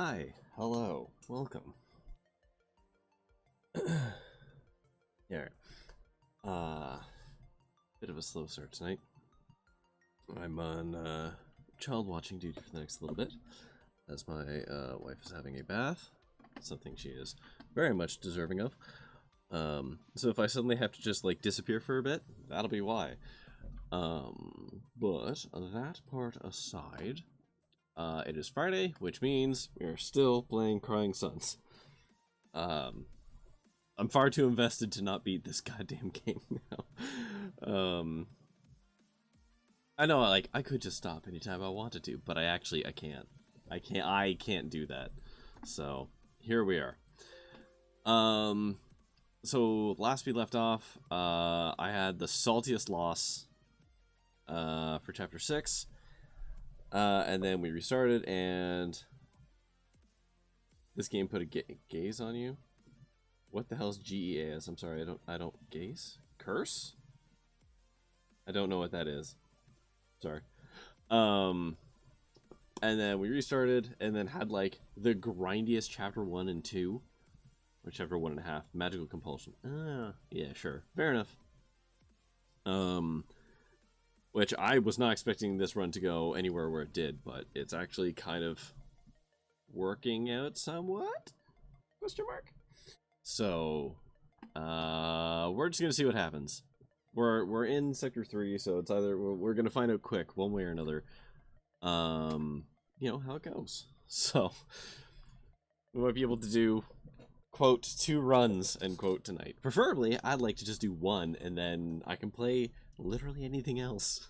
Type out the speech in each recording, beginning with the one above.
Hi, hello, welcome. Yeah, bit of a slow start tonight. I'm on child watching duty for the next little bit, as my wife is having a bath, something she is very much deserving of. So if I suddenly have to just like disappear for a bit, that'll be why. But that part aside, it is Friday, which means we are still playing Crying Suns. I'm far too invested to not beat this goddamn game now. I know, like, I could just stop anytime I wanted to, but I can't. I can't do that. So, here we are. So last we left off, I had the saltiest loss, for chapter 6. And then we restarted, and this game put a gaze on you. What the hell's GEAS? I'm sorry, I don't gaze? Curse? I don't know what that is. Sorry. And then we restarted, and then had like the grindiest chapter 1 and 2. Or chapter 1.5. Magical compulsion. Yeah, sure. Fair enough. Which I was not expecting this run to go anywhere where it did, but it's actually kind of working out somewhat? Question mark? So, we're just gonna see what happens. We're in sector 3, so it's either we're gonna find out quick, one way or another. You know how it goes. So, we might be able to do, quote, 2 runs, end quote, tonight. Preferably, I'd like to just do 1, and then I can play literally anything else.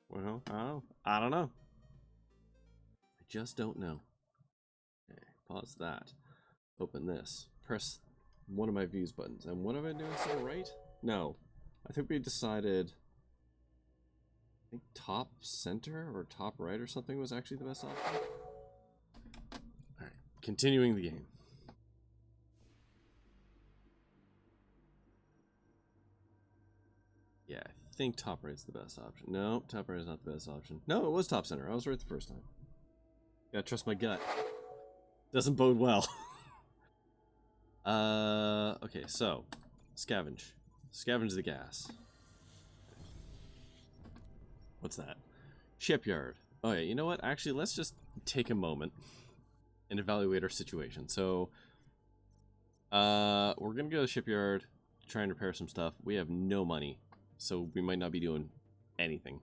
Well, I don't know. I just don't know. Okay, pause that. Open this. Press one of my views buttons. And what am I doing so right? No. I think we decided, I think top center or top right or something was actually the best option. Alright, continuing the game. Yeah, I think top right's the best option. No, top right is not the best option. No, it was top center. I was right the first time. Gotta trust my gut. Doesn't bode well. Okay, so scavenge. Scavenge the gas. What's that? Shipyard. Oh yeah, you know what? Actually, let's just take a moment and evaluate our situation. So, we're gonna go to the shipyard, try and repair some stuff. We have no money, so we might not be doing anything.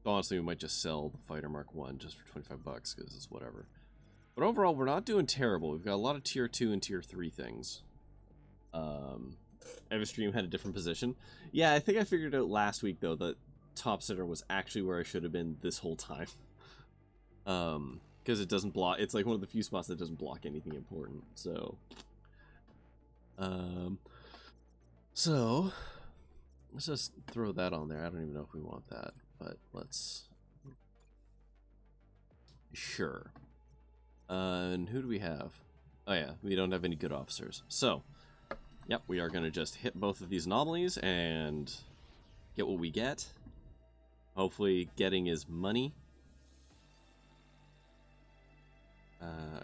Honestly, we might just sell the Fighter Mark 1 just for 25 bucks, because it's whatever. But overall, we're not doing terrible. We've got a lot of tier 2 and tier 3 things. Every stream had a different position. Yeah, I think I figured out last week, though, that top center was actually where I should have been this whole time. Because it doesn't block. It's like one of the few spots that doesn't block anything important. So, let's just throw that on there. I don't even know if we want that, but let's. Sure. And who do we have? Oh yeah, we don't have any good officers. So, yep, we are gonna just hit both of these anomalies and get what we get. Hopefully, getting is money.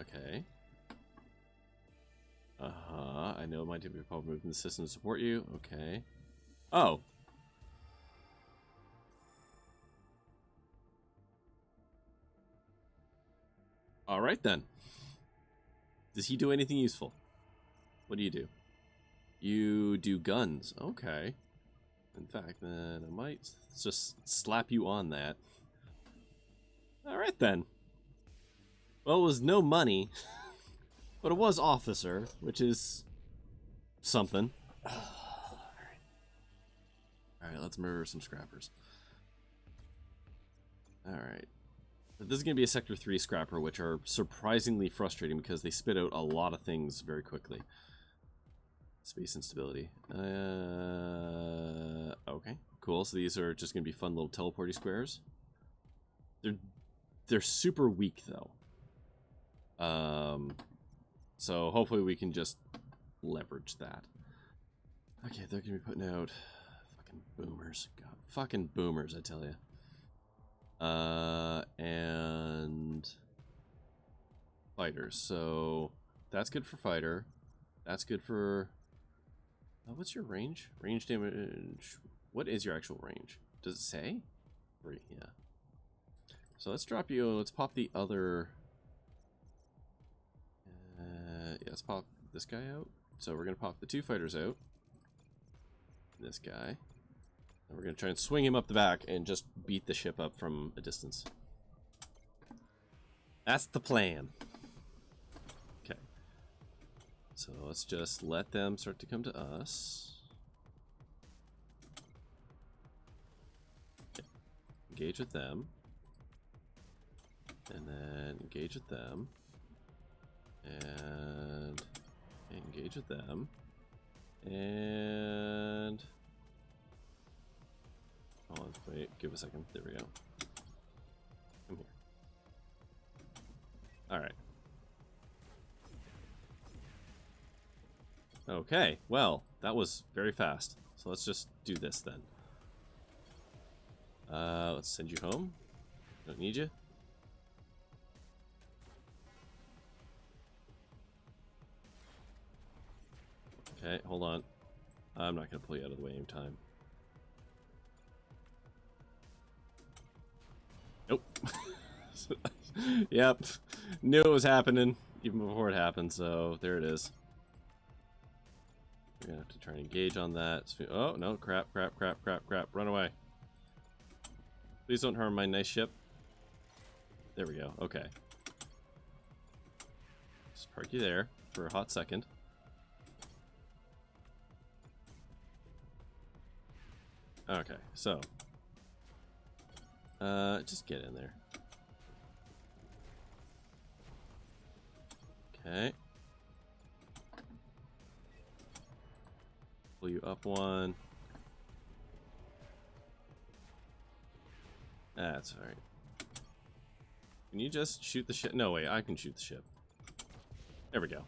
Okay. I know it might be a problem moving the system to support you. Okay. Oh. Alright then. Does he do anything useful? What do? You do guns. Okay. In fact, then I might just slap you on that. Alright then. Well, it was no money, but it was officer, which is something. Alright, let's murder some scrappers. Alright. This is going to be a Sector 3 scrapper, which are surprisingly frustrating because they spit out a lot of things very quickly. Space instability. Okay, cool. So these are just going to be fun little teleporty squares. They're super weak, though. So hopefully we can just leverage that. Okay, they're going to be putting out fucking boomers. God, fucking boomers, I tell you. And fighters. So that's good for fighter. That's good for... what's your range? Range damage. What is your actual range? Does it say? 3, yeah. So let's drop you. Let's pop the other... yeah, let's pop this guy out. So we're going to pop the 2 fighters out. This guy. And we're going to try and swing him up the back and just beat the ship up from a distance. That's the plan. Okay. So let's just let them start to come to us. Okay. Engage with them. And then engage with them. And engage with them. And... hold on, wait, give a second. There we go. Come here. Alright. Okay, well, that was very fast. So let's just do this then. Let's send you home. Don't need you. Okay, hold on. I'm not going to pull you out of the way in time. Nope. Yep. Knew it was happening even before it happened, so there it is. We're going to have to try and engage on that. Oh, no. Crap. Run away. Please don't harm my nice ship. There we go. Okay. Just park you there for a hot second. Okay, so just get in there. Okay. Pull you up one. That's alright. Can you just shoot the ship? No, wait, I can shoot the ship. There we go.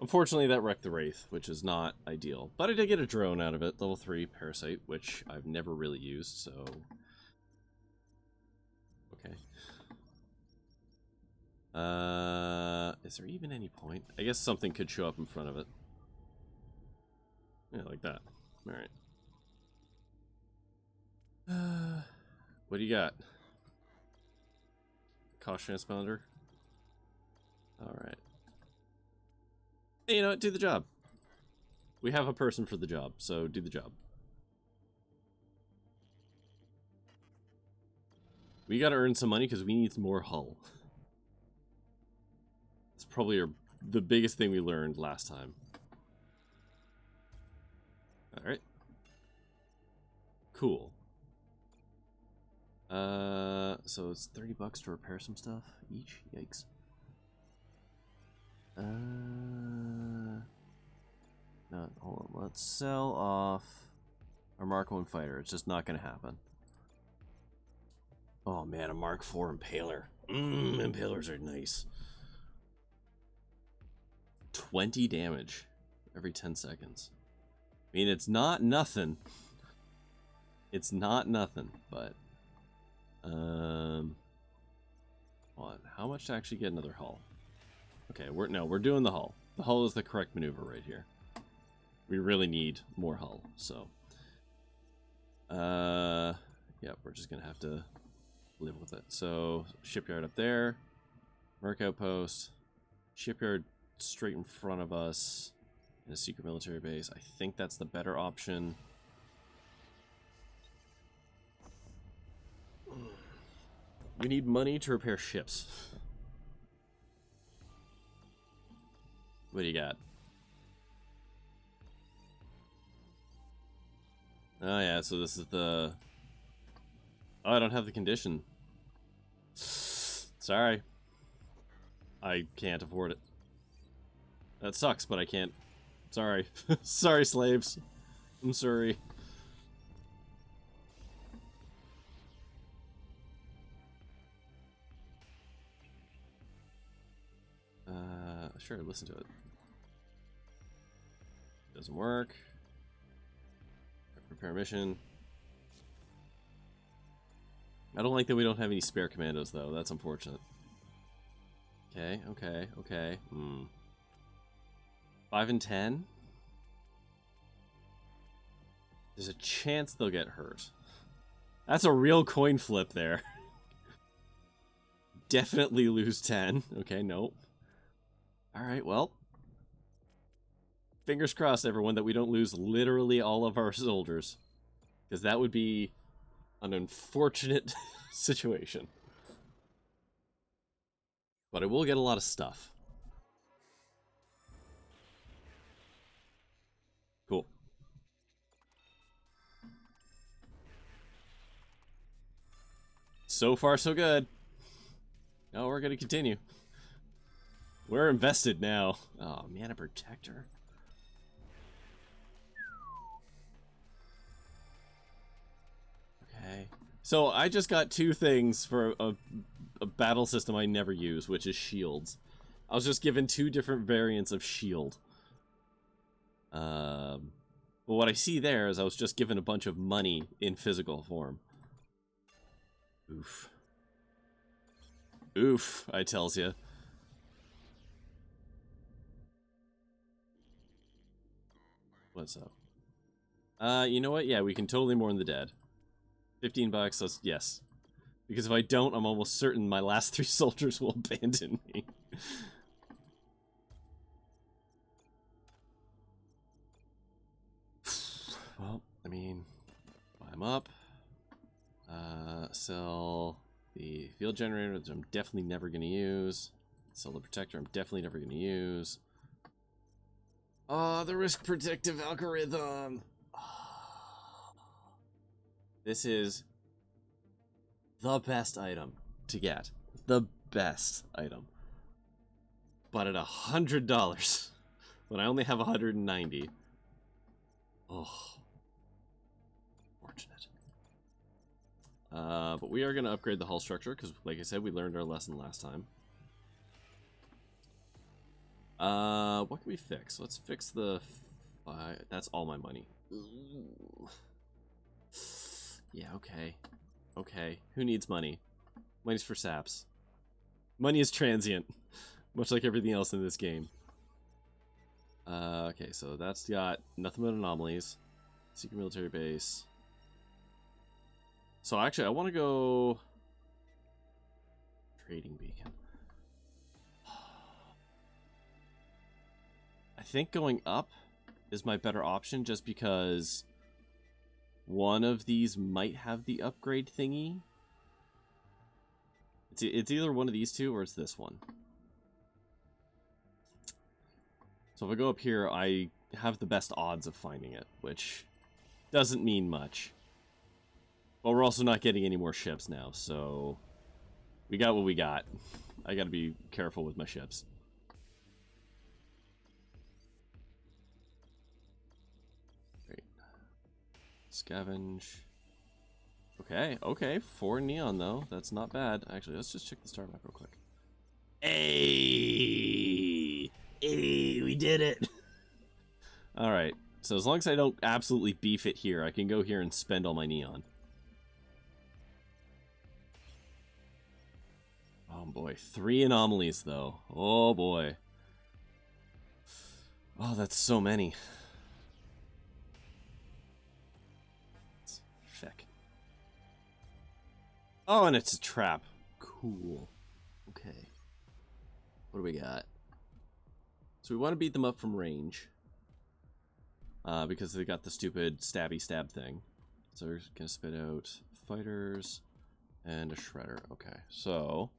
Unfortunately, that wrecked the Wraith, which is not ideal. But I did get a drone out of it, level 3 Parasite, which I've never really used, so... okay. Is there even any point? I guess something could show up in front of it. Yeah, like that. Alright. What do you got? Cost transponder? Alright. Hey, you know what? Do the job. We have a person for the job, so do the job. We gotta earn some money because we need more hull. It's probably the biggest thing we learned last time. Alright. Cool. So it's $30 to repair some stuff each? Yikes. No, hold on. Let's sell off our Mark 1 fighter. It's just not gonna happen. Oh man, a Mark 4 Impaler. Impalers are nice. 20 damage every 10 seconds. I mean, it's not nothing. It's not nothing, but... hold on. How much to actually get another hull? Okay, we're doing the hull. The hull is the correct maneuver right here. We really need more hull, so... yeah, we're just gonna have to live with it. So, shipyard up there. Merc outpost. Shipyard straight in front of us. And a secret military base. I think that's the better option. We need money to repair ships. What do you got? Oh yeah, so this is the... oh, I don't have the condition. Sorry. I can't afford it. That sucks, but I can't. Sorry. Sorry, slaves. I'm sorry. Sure, listen to it. Doesn't work. Repair mission. I don't like that we don't have any spare commandos, though. That's unfortunate. Okay, okay, okay. 5 and 10? There's a chance they'll get hurt. That's a real coin flip there. Definitely lose 10. Okay, nope. Alright, well. Fingers crossed, everyone, that we don't lose literally all of our soldiers. Because that would be an unfortunate situation. But I will get a lot of stuff. Cool. So far, so good. Oh, we're gonna continue. We're invested now. Oh, man, a protector. Okay. So I just got 2 things for a battle system I never use, which is shields. I was just given 2 different variants of shield. But what I see there is I was just given a bunch of money in physical form. Oof. Oof, I tells ya. What's up? You know what? Yeah, we can totally mourn the dead. 15 bucks, let's, yes. Because if I don't, I'm almost certain my last 3 soldiers will abandon me. Well, I mean, buy them up. Sell the field generator, which I'm definitely never going to use. Sell the protector, I'm definitely never going to use. Oh, the risk predictive algorithm. Oh. This is the best item to get. The best item. But at $100, when I only have 190. Oh. Fortunate. But we are going to upgrade the hull structure, because, like I said, we learned our lesson last time. What can we fix? Let's fix the... that's all my money. Ooh. Yeah, okay. Okay, who needs money? Money's for saps. Money is transient, much like everything else in this game. Okay, so that's got nothing but anomalies. Secret military base. So actually, I want to go... Trading beacon. I think going up is my better option, just because one of these might have the upgrade thingy. It's either one of these 2 or it's this one. So if I go up here, I have the best odds of finding it, which doesn't mean much. But we're also not getting any more ships now, so we got what we got. I gotta be careful with my ships. Great. Scavenge. Okay, okay. 4 neon, though. That's not bad. Actually, let's just check the star map real quick. Hey! Hey, we did it! Alright, so as long as I don't absolutely beef it here, I can go here and spend all my neon. Oh boy, 3 anomalies, though. Oh boy. Oh, that's so many. Feck. Oh, and it's a trap. Cool. Okay. What do we got? So we want to beat them up from range. Because they got the stupid stabby stab thing. So we're going to spit out fighters and a shredder. Okay, so...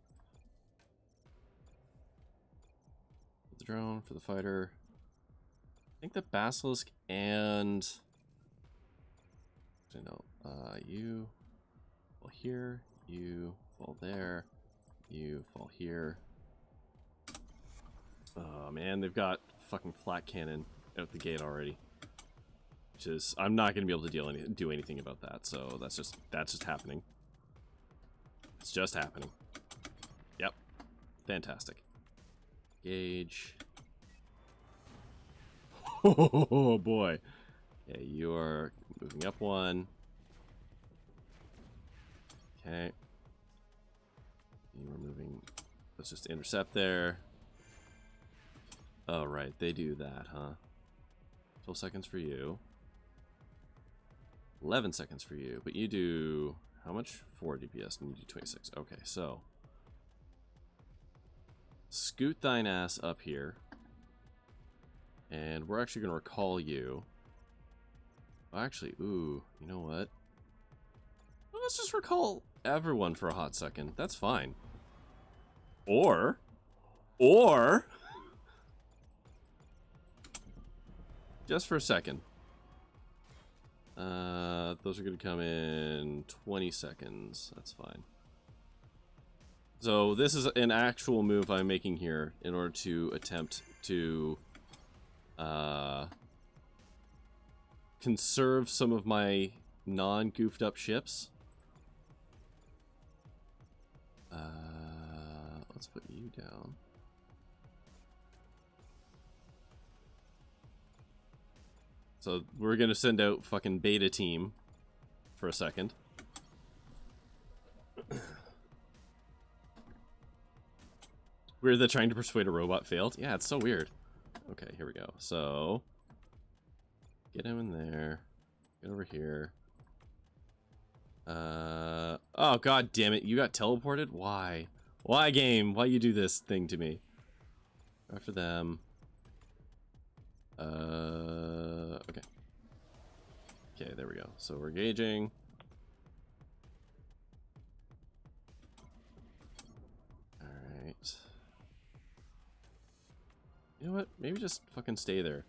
the drone for the fighter. I think the basilisk and... actually, no. You fall here. You fall there. You fall here. Oh man, they've got fucking flat cannon out the gate already. Which is, I'm not gonna be able to do anything about that. So that's just happening. It's just happening. Yep, fantastic. Gauge. Oh boy. Yeah, you are moving up 1. Okay, You are moving. Let's just intercept there. Oh, right. They do that, huh? 12 seconds for you. 11 seconds for you. But you do... How much? 4 DPS, and you do 26. Okay, so... Scoot thine ass up here. And we're actually going to recall you. Actually, ooh, you know what? Well, let's just recall everyone for a hot second. That's fine. Or... Just for a second. Those are going to come in 20 seconds. That's fine. So this is an actual move I'm making here in order to attempt to conserve some of my non-goofed up ships. Let's put you down. So we're gonna send out fucking beta team for a second. Weird that trying to persuade a robot failed. Yeah, it's so weird. Okay, here we go. So get him in there. Get over here. Oh god damn it, you got teleported? Why? Why, game? Why you do this thing to me? After them. Okay. Okay, there we go. So we're gauging. Alright. You know what? Maybe just fucking stay there.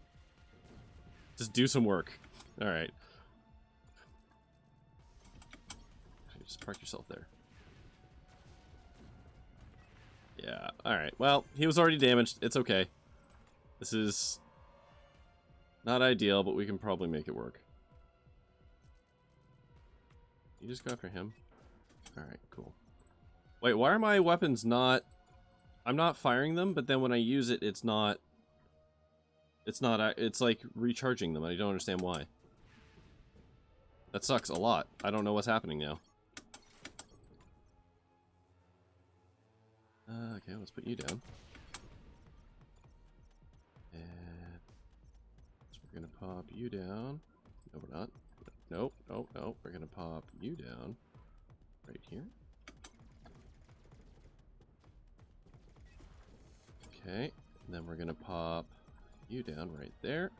Just do some work. Alright. Just park yourself there. Yeah, alright. Well, he was already damaged. It's okay. This is not ideal, but we can probably make it work. You just go after him? Alright, cool. Wait, why are my weapons not... I'm not firing them, but then when I use it, it's not... It's like recharging them. I don't understand why. That sucks a lot. I don't know what's happening now. Okay, let's put you down. And so we're gonna pop you down. No, we're not. Nope, nope, nope. We're gonna pop you down right here. Okay, and then we're gonna pop you down right there.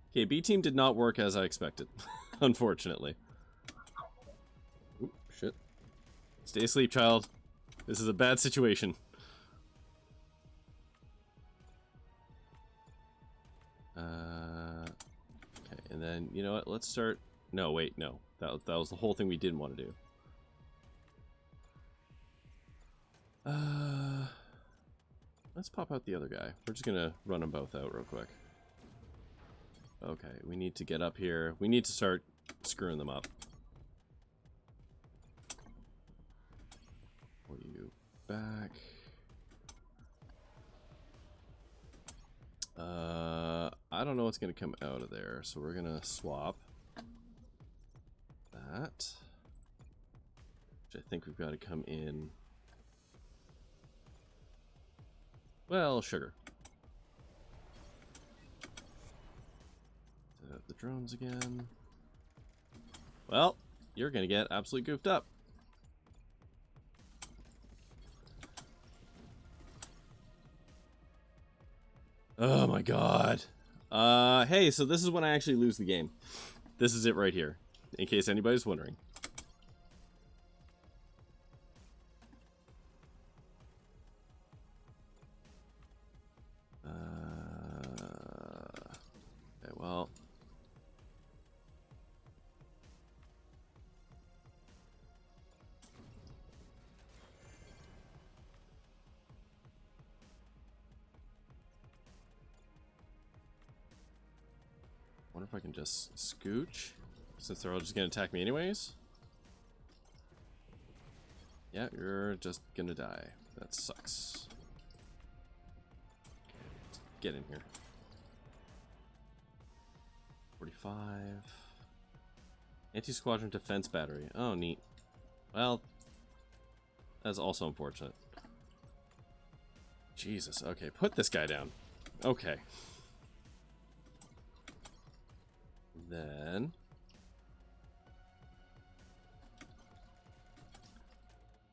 Okay, B team did not work as I expected, unfortunately. Oop, shit. Stay asleep, child. This is a bad situation. Okay, and then, you know what? Let's start... No, wait, no. That was the whole thing we didn't want to do. Let's pop out the other guy. We're just gonna run them both out real quick. Okay, we need to get up here. We need to start screwing them up. Pull you back. I don't know what's gonna come out of there, so we're gonna swap that. Which I think we've got to come in. Well, sugar. Set up the drones again. Well, you're gonna get absolutely goofed up. Oh my god. Hey, so this is when I actually lose the game. This is it right here, in case anybody's wondering. Okay, well. Wonder if I can just scooch, since they're all just gonna attack me anyways. Yeah, you're just gonna die. That sucks. Okay, let's get in here. 45. Anti-squadron defense battery. Oh, neat. Well, That's also unfortunate. Jesus, okay, put this guy down. Okay. Then...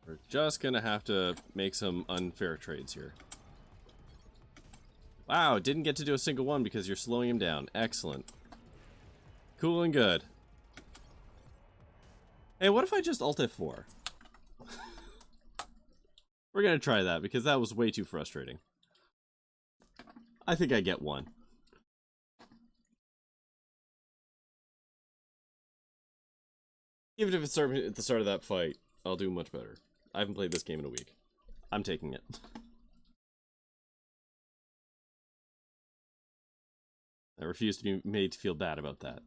we're just gonna have to make some unfair trades here. Wow, didn't get to do a single one because you're slowing him down. Excellent. Cool and good. Hey, what if I just Alt F4? We're gonna try that because that was way too frustrating. I think I get one. Even if it's at the start of that fight, I'll do much better. I haven't played this game in a week. I'm taking it. I refuse to be made to feel bad about that.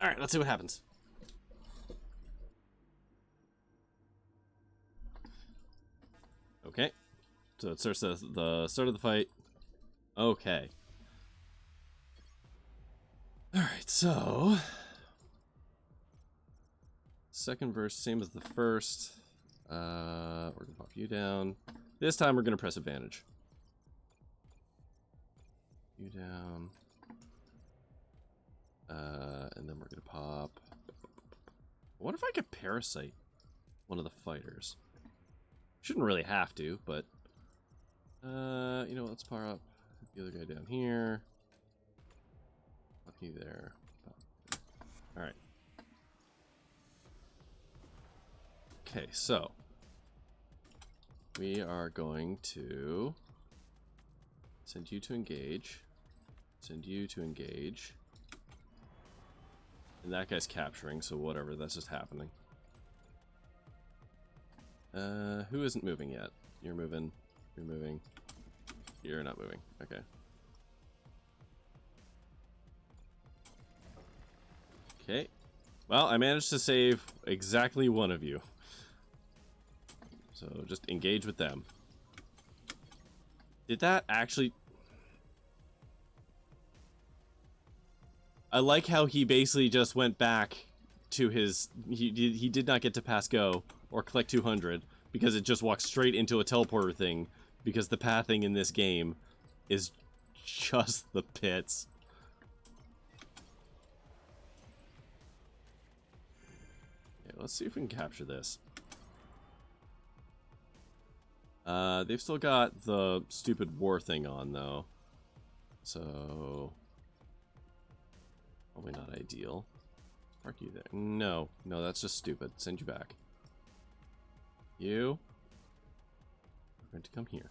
Alright, let's see what happens. Okay. So it starts the start of the fight. Okay. Alright, so... second verse, same as the first. We're gonna pop you down. This time we're gonna press advantage. You down. And then we're gonna pop. What if I could parasite one of the fighters? Shouldn't really have to, but you know what, let's power up the other guy down here. Pop you there. Alright. Okay, so we are going to send you to engage. Send you to engage. And that guy's capturing, so whatever, that's just happening. Who isn't moving yet? You're moving. You're moving. You're not moving. Okay. Okay. Well, I managed to save exactly one of you. So just engage with them. Did that actually... I like how he basically just went back to his... He did not get to pass go or collect 200 because it just walked straight into a teleporter thing because the pathing in this game is just the pits. Okay, let's see if we can capture this. They've still got the stupid war thing on though, so... probably not ideal. Park you there. No, no, that's just stupid. Send you back. You are going to come here.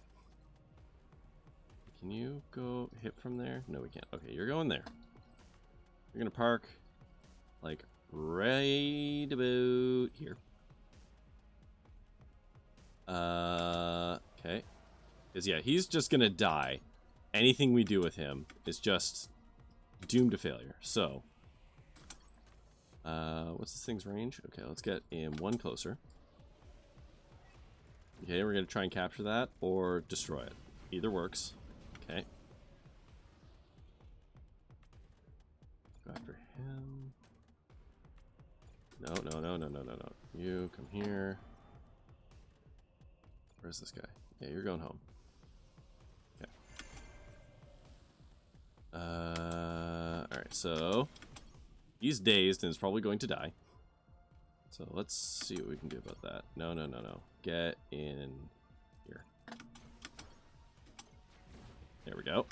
Can you go hit from there? No, we can't. Okay, you're going there. You're gonna park like right about here. Okay. Because yeah, he's just gonna die. Anything we do with him is just doomed to failure. So, what's this thing's range? Okay, let's get him one closer. Okay, we're gonna try and capture that or destroy it. Either works. Okay. Go after him. No, no, no, no, no, no, no. You come here. Where's this guy? Yeah, you're going home. Okay. Alright, so he's dazed and is probably going to die. So let's see what we can do about that. No, no, no, no. Get in here. There we go.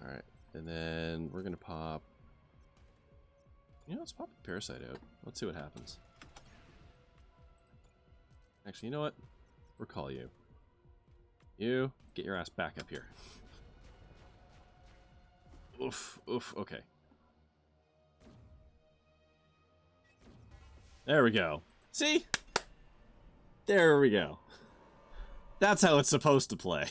Alright, and then we're gonna pop... you know, let's pop a parasite out. Let's see what happens. Actually, you know what? Recall you. You, get your ass back up here. Oof, oof, okay. There we go. See? There we go. That's how it's supposed to play.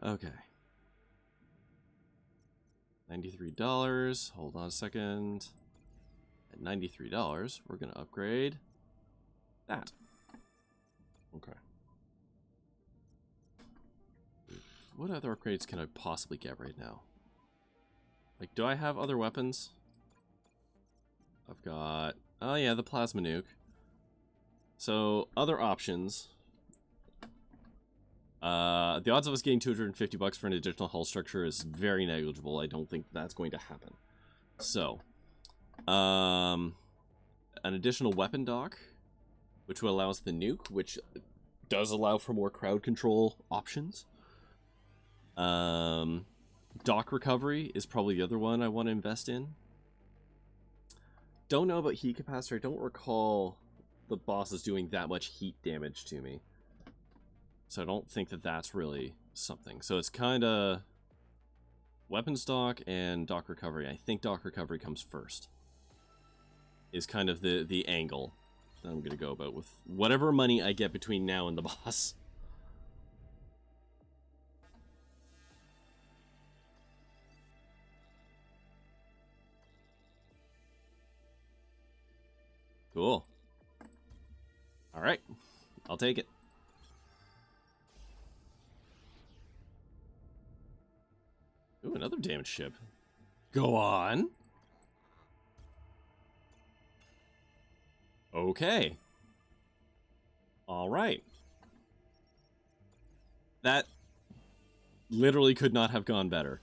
Okay. $93. Hold on a second. At $93, we're going to upgrade that. Okay. what other upgrades can I possibly get right now? Like, do I have other weapons? I've got... Oh yeah, the plasma nuke. So, other options. The odds of us getting 250 bucks for an additional hull structure is very negligible. I don't think that's going to happen. So, an additional weapon dock, which will allow us the nuke, which does allow for more crowd control options. Dock recovery is probably the other one I want to invest in. Don't know about heat capacitor. I don't recall the boss is doing that much heat damage to me. So I don't think that that's really something. So it's kind of weapons dock and dock recovery. I think dock recovery comes first. Is kind of the angle that I'm going to go about with whatever money I get between now and the boss. Cool. All right. I'll take it. Ooh, another damaged ship. Go on. Okay. All right. That literally could not have gone better.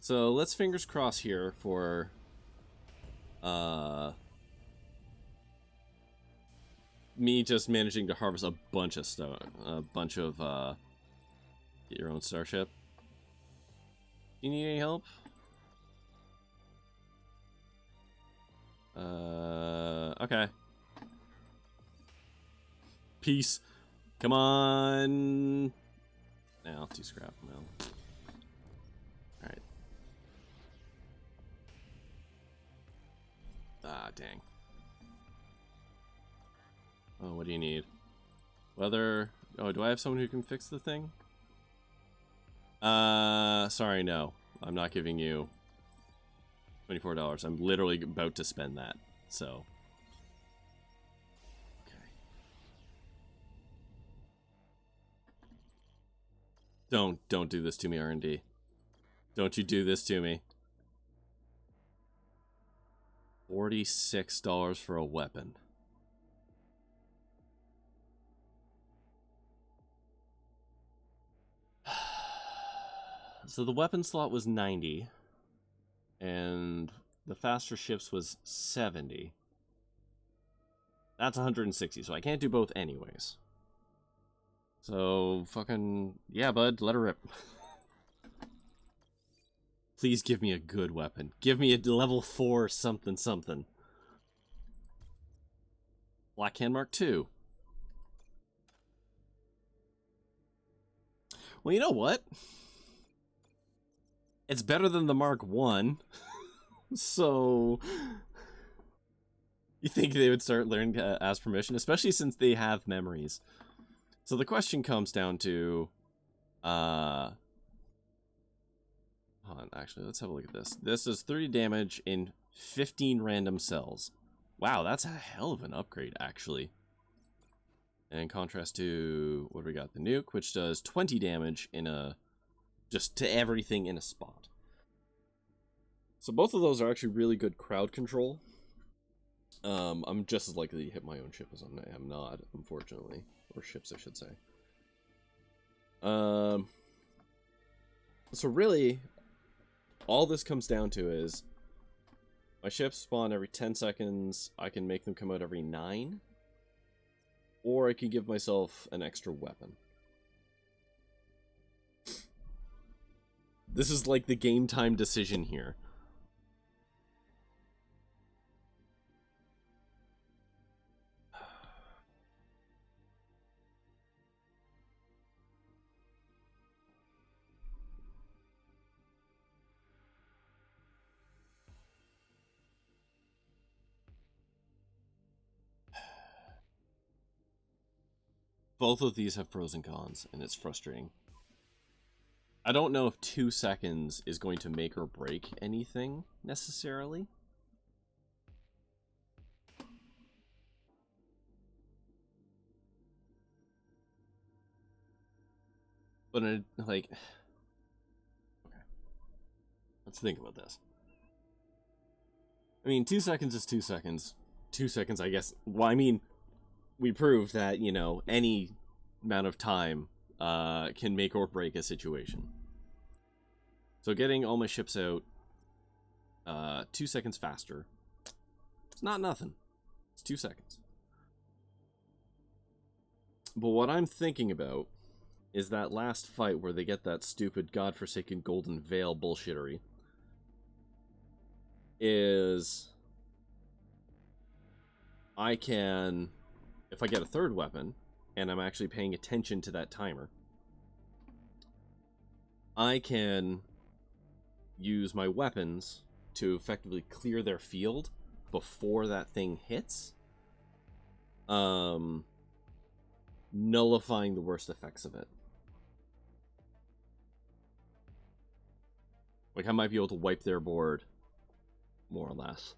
So let's fingers crossed here for me just managing to harvest a bunch of stuff, get your own starship. Do you need any help? Okay. Peace. Come on. Nah, I'll do scrap. No. Alright. Ah, dang. Oh, what do you need? Weather. Oh, do I have someone who can fix the thing? Sorry, no. I'm not giving you $24. I'm literally about to spend that, so. Okay. Don't do this to me, R&D. Don't you do this to me. $46 for a weapon. So the weapon slot was 90, and the faster ships was 70. That's 160, so I can't do both anyways. So, fucking, yeah, bud, let her rip. Please give me a good weapon. Give me a level 4 something something. Black Hand Mark II. Well, you know what? It's better than the Mark I. So you think they would start learning to ask permission, especially since they have memories. So the question comes down to hold on, actually, let's have a look at this. This is 30 damage in 15 random cells. Wow, that's a hell of an upgrade, actually. And in contrast to what do we got? The nuke, which does 20 damage in a just to everything in a spot. So both of those are actually really good crowd control. I'm just as likely to hit my own ship as I am not, unfortunately. Or ships, I should say. So really, all this comes down to is my ships spawn every 10 seconds. I can make them come out every 9. Or I can give myself an extra weapon. This is like the game time decision here. Both of these have pros and cons, and it's frustrating. I don't know if 2 seconds is going to make or break anything, necessarily. But like, okay, let's think about this. I mean, 2 seconds is 2 seconds. 2 seconds, I guess. Well, I mean, we proved that, you know, any amount of time can make or break a situation. So getting all my ships out 2 seconds faster, it's not nothing. It's 2 seconds. But what I'm thinking about is that last fight where they get that stupid godforsaken golden veil bullshittery. Is I can, if I get a third weapon, and I'm actually paying attention to that timer, I can use my weapons to effectively clear their field before that thing hits, nullifying the worst effects of it. Like, I might be able to wipe their board, more or less.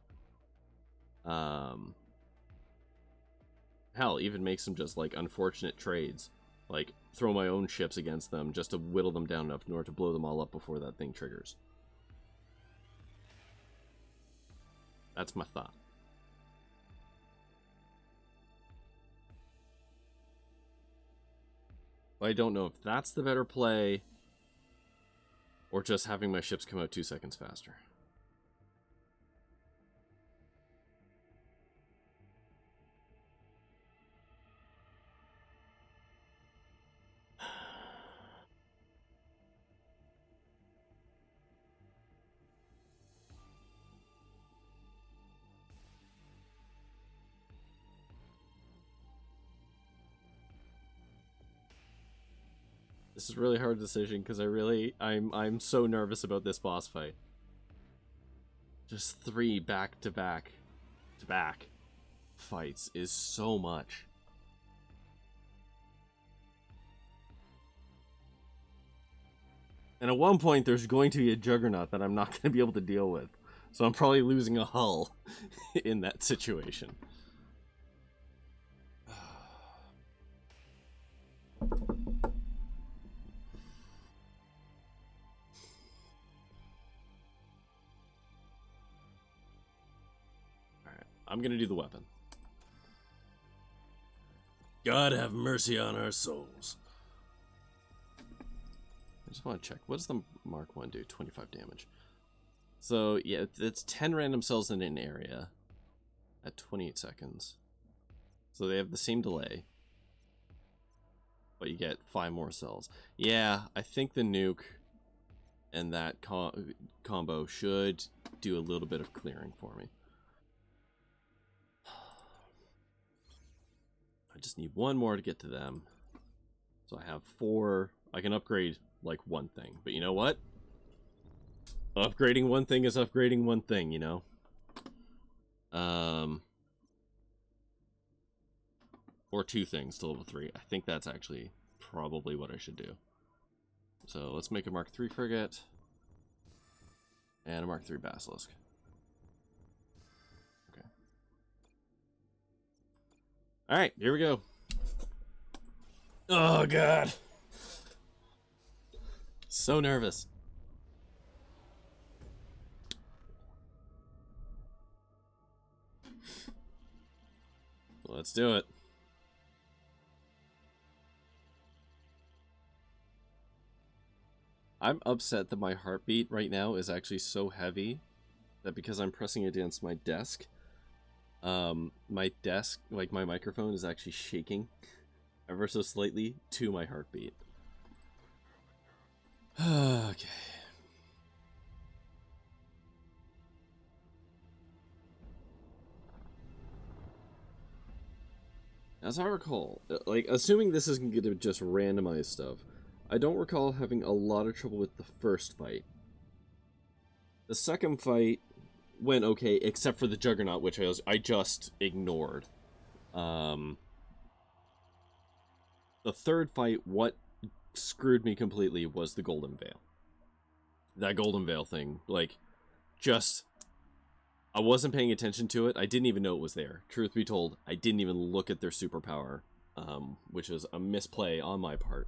Hell, even make some just, like, unfortunate trades. Like, throw my own ships against them just to whittle them down enough in order to blow them all up before that thing triggers. That's my thought. But I don't know if that's the better play, or just having my ships come out 2 seconds faster. This is a really hard decision because I'm so nervous about this boss fight. Just 3 back-to-back fights is so much. And at one point there's going to be a juggernaut that I'm not going to be able to deal with. So I'm probably losing a hull in that situation. I'm gonna do the weapon. God have mercy on our souls. I just want to check. What does the Mark 1 do? 25 damage. So, yeah, it's 10 random cells in an area at 28 seconds. So they have the same delay. But you get 5 more cells. Yeah, I think the nuke and that combo should do a little bit of clearing for me. I just need 1 more to get to them. So I have 4. I can upgrade, like, 1 thing. But you know what? Upgrading 1 thing is upgrading 1 thing, you know? Or 2 things to level 3. I think that's actually probably what I should do. So let's make a Mark 3 frigate. And a Mark 3 basilisk. Alright, here we go. Oh, God. So nervous. Let's do it. I'm upset that my heartbeat right now is actually so heavy that because I'm pressing against my desk, my desk, like my microphone, is actually shaking ever so slightly to my heartbeat. Okay. As I recall, like, assuming this isn't going to just randomize stuff, I don't recall having a lot of trouble with the first fight. The second fight went okay, except for the Juggernaut, which I just ignored. The third fight, what screwed me completely was the Golden Veil. That Golden Veil thing, like, just... I wasn't paying attention to it. I didn't even know it was there. Truth be told, I didn't even look at their superpower, which is a misplay on my part.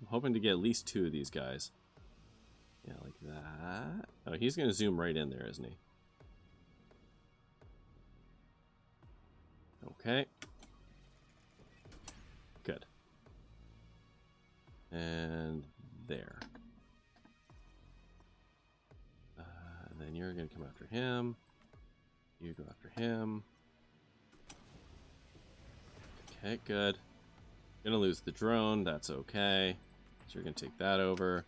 I'm hoping to get at least 2 of these guys. Yeah, like that. Oh, he's going to zoom right in there, isn't he? Okay. Good. And there. And then you're going to come after him. You go after him. Okay, good. Gonna lose the drone. That's okay. So you're gonna take that over.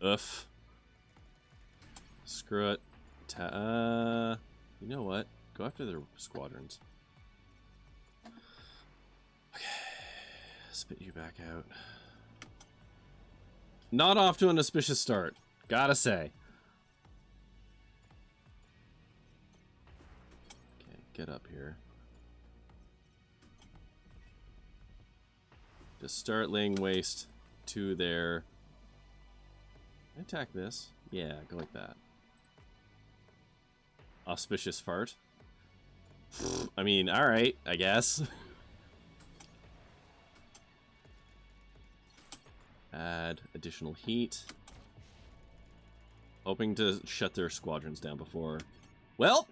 Oof. Screw it. You know what? Go after their squadrons. Okay. Spit you back out. Not off to an auspicious start. Gotta say. Okay, get up here. Just start laying waste to their... Attack this. Yeah, go like that. Auspicious fart. I mean, alright, I guess. Add additional heat. Hoping to shut their squadrons down before... Well!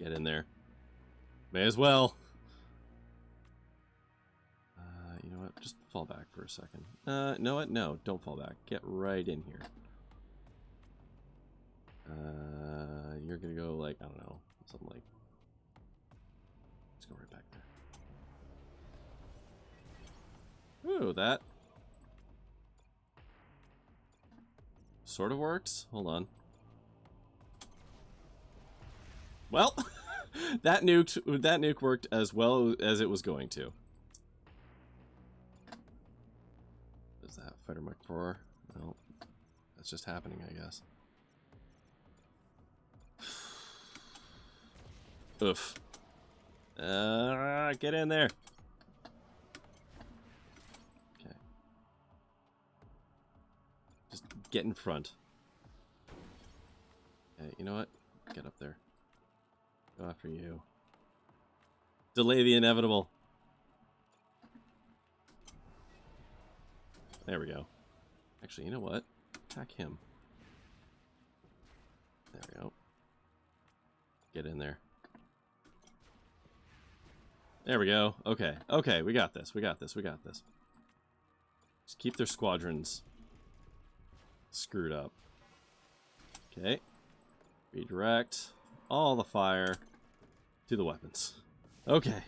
Get in there. May as well. You know what? Just fall back for a second. Know what? No, don't fall back. Get right in here. You're gonna go like, I don't know, something like... Let's go right back there. Ooh, that sort of works. Hold on. Well, that nuke worked as well as it was going to. Is that fighter Mach 4? Well, that's just happening, I guess. Oof. Get in there. Okay. Just get in front. Okay, you know what? Get up there. Go after you. Delay the inevitable. There we go. Actually, you know what? Attack him. There we go. Get in there. There we go. Okay. Okay, we got this. We got this. We got this. Just keep their squadrons screwed up. Okay. Redirect all the fire to the weapons. Okay.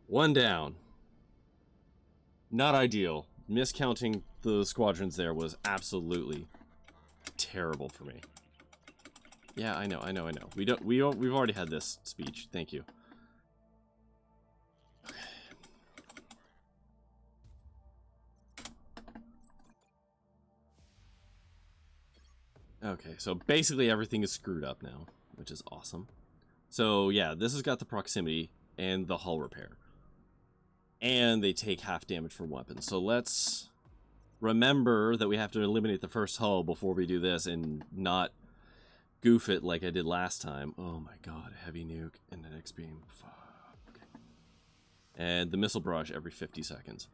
One down. Not ideal. Miscounting the squadrons there was absolutely terrible for me. Yeah, I know. We've already had this speech. Thank you. Okay, so basically everything is screwed up now, which is awesome. So yeah, this has got the proximity and the hull repair. And they take half damage from weapons. So let's remember that we have to eliminate the first hull before we do this and not goof it like I did last time. Oh my god, heavy nuke and an X-beam. Fuck. Okay. And the missile barrage every 50 seconds.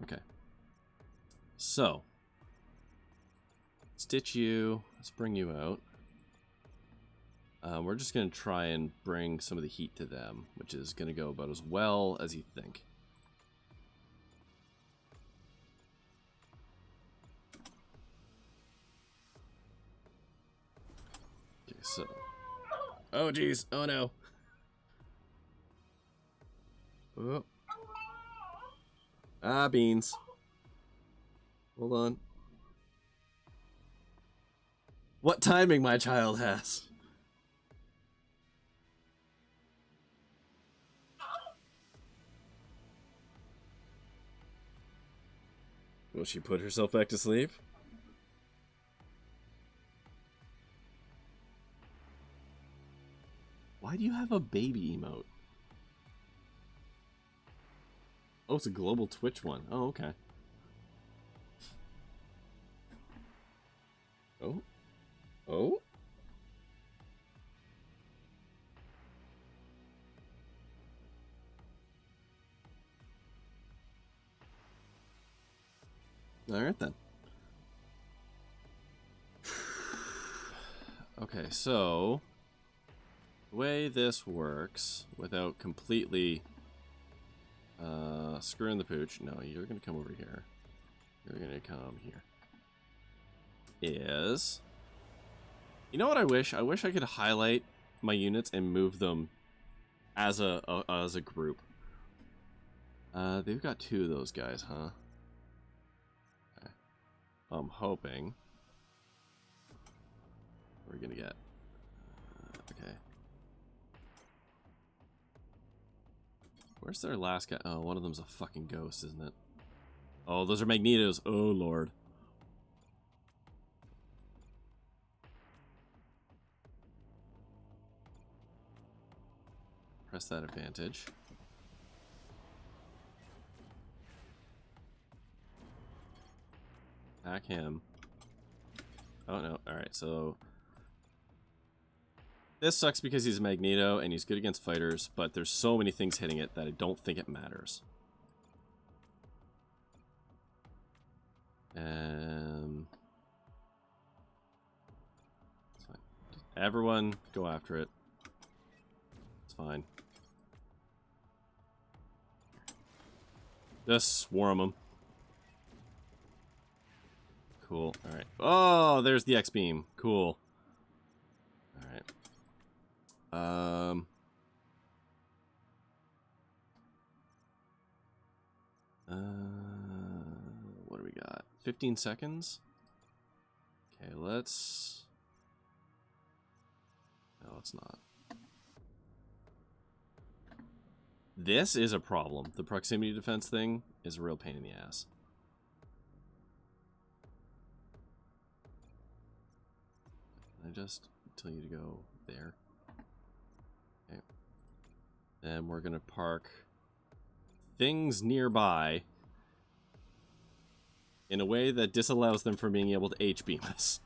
Okay. So. Stitch you. Let's bring you out. We're just going to try and bring some of the heat to them, which is going to go about as well as you think. Okay, so... Oh, geez. Oh, no. Oh. Ah, beans. Hold on. What timing my child has. Will she put herself back to sleep? Why do you have a baby emote? Oh, it's a global Twitch one. Oh, okay. Oh? Oh? Alright then. Okay, so the way this works without completely screwing the pooch. No, you're gonna come over here. You're gonna come here. Is, you know what I wish? I wish I could highlight my units and move them as a group. They've got 2 of those guys, huh? Okay. I'm hoping we're gonna get. Okay. Where's their last guy? Oh, one of them's a fucking ghost, isn't it? Oh, those are magnetos. Oh, Lord. Press that advantage. Attack him. Oh, no. Alright, so this sucks because he's a Magneto and he's good against fighters, but there's so many things hitting it that I don't think it matters. It's fine. Everyone go after it. It's fine. Just swarm them. Cool. Alright. Oh, there's the X-beam. Cool. Alright. What do we got? 15 seconds? Okay, let's... No, it's not. This is a problem. The proximity defense thing is a real pain in the ass. Can I just tell you to go there? Okay. Then we're gonna park things nearby in a way that disallows them from being able to H-beam us.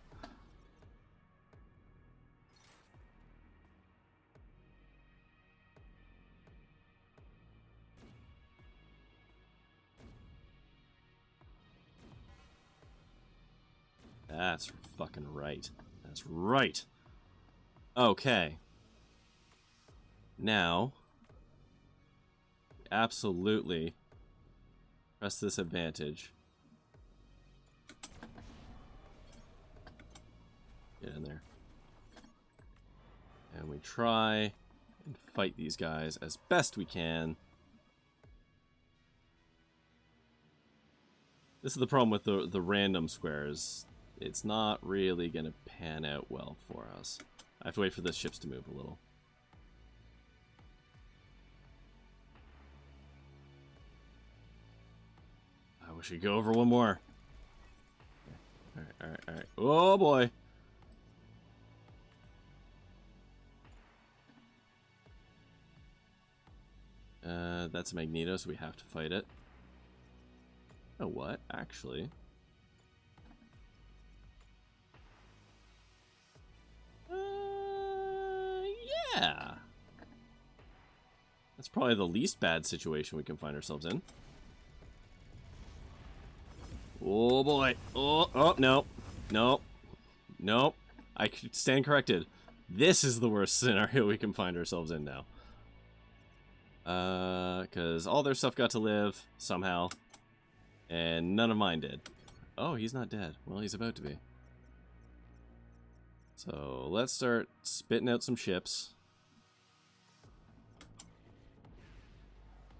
That's fucking right. That's right. Okay. Now, absolutely press this advantage. Get in there. And we try and fight these guys as best we can. This is the problem with the random squares. It's not really going to pan out well for us. I have to wait for the ships to move a little. I wish we'd go over one more. Alright, alright, alright. Oh boy! That's a Magneto, so we have to fight it. Oh, what? Actually... yeah. That's probably the least bad situation we can find ourselves in. Oh boy. Oh, no. No. No. I stand corrected. This is the worst scenario we can find ourselves in now. Because all their stuff got to live, somehow. And none of mine did. Oh, he's not dead. Well, he's about to be. So, let's start spitting out some ships.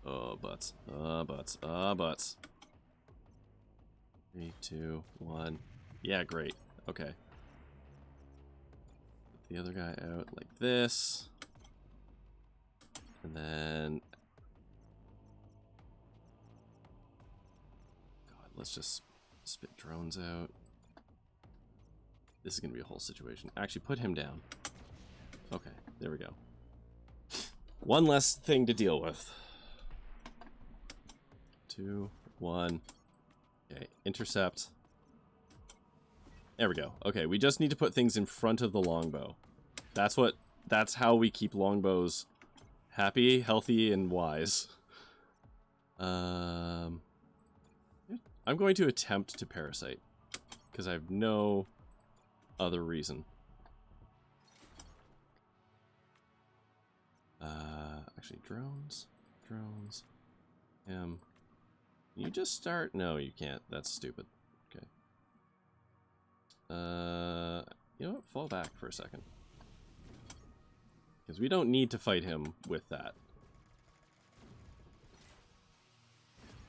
Oh, butts. Butts. Butts. 3, 2, 1. Yeah, great. Okay. Put the other guy out like this. And then... God, let's just spit drones out. This is going to be a whole situation. Actually, put him down. Okay, there we go. One less thing to deal with. 2, 1. Okay, intercept. There we go. Okay, we just need to put things in front of the longbow. That's how we keep longbows happy, healthy, and wise. I'm I'm going to attempt to parasite. Because I have no other reason. Actually, drones. Can you just start? No, you can't. That's stupid. Okay. You know what? Fall back for a second. Because we don't need to fight him with that.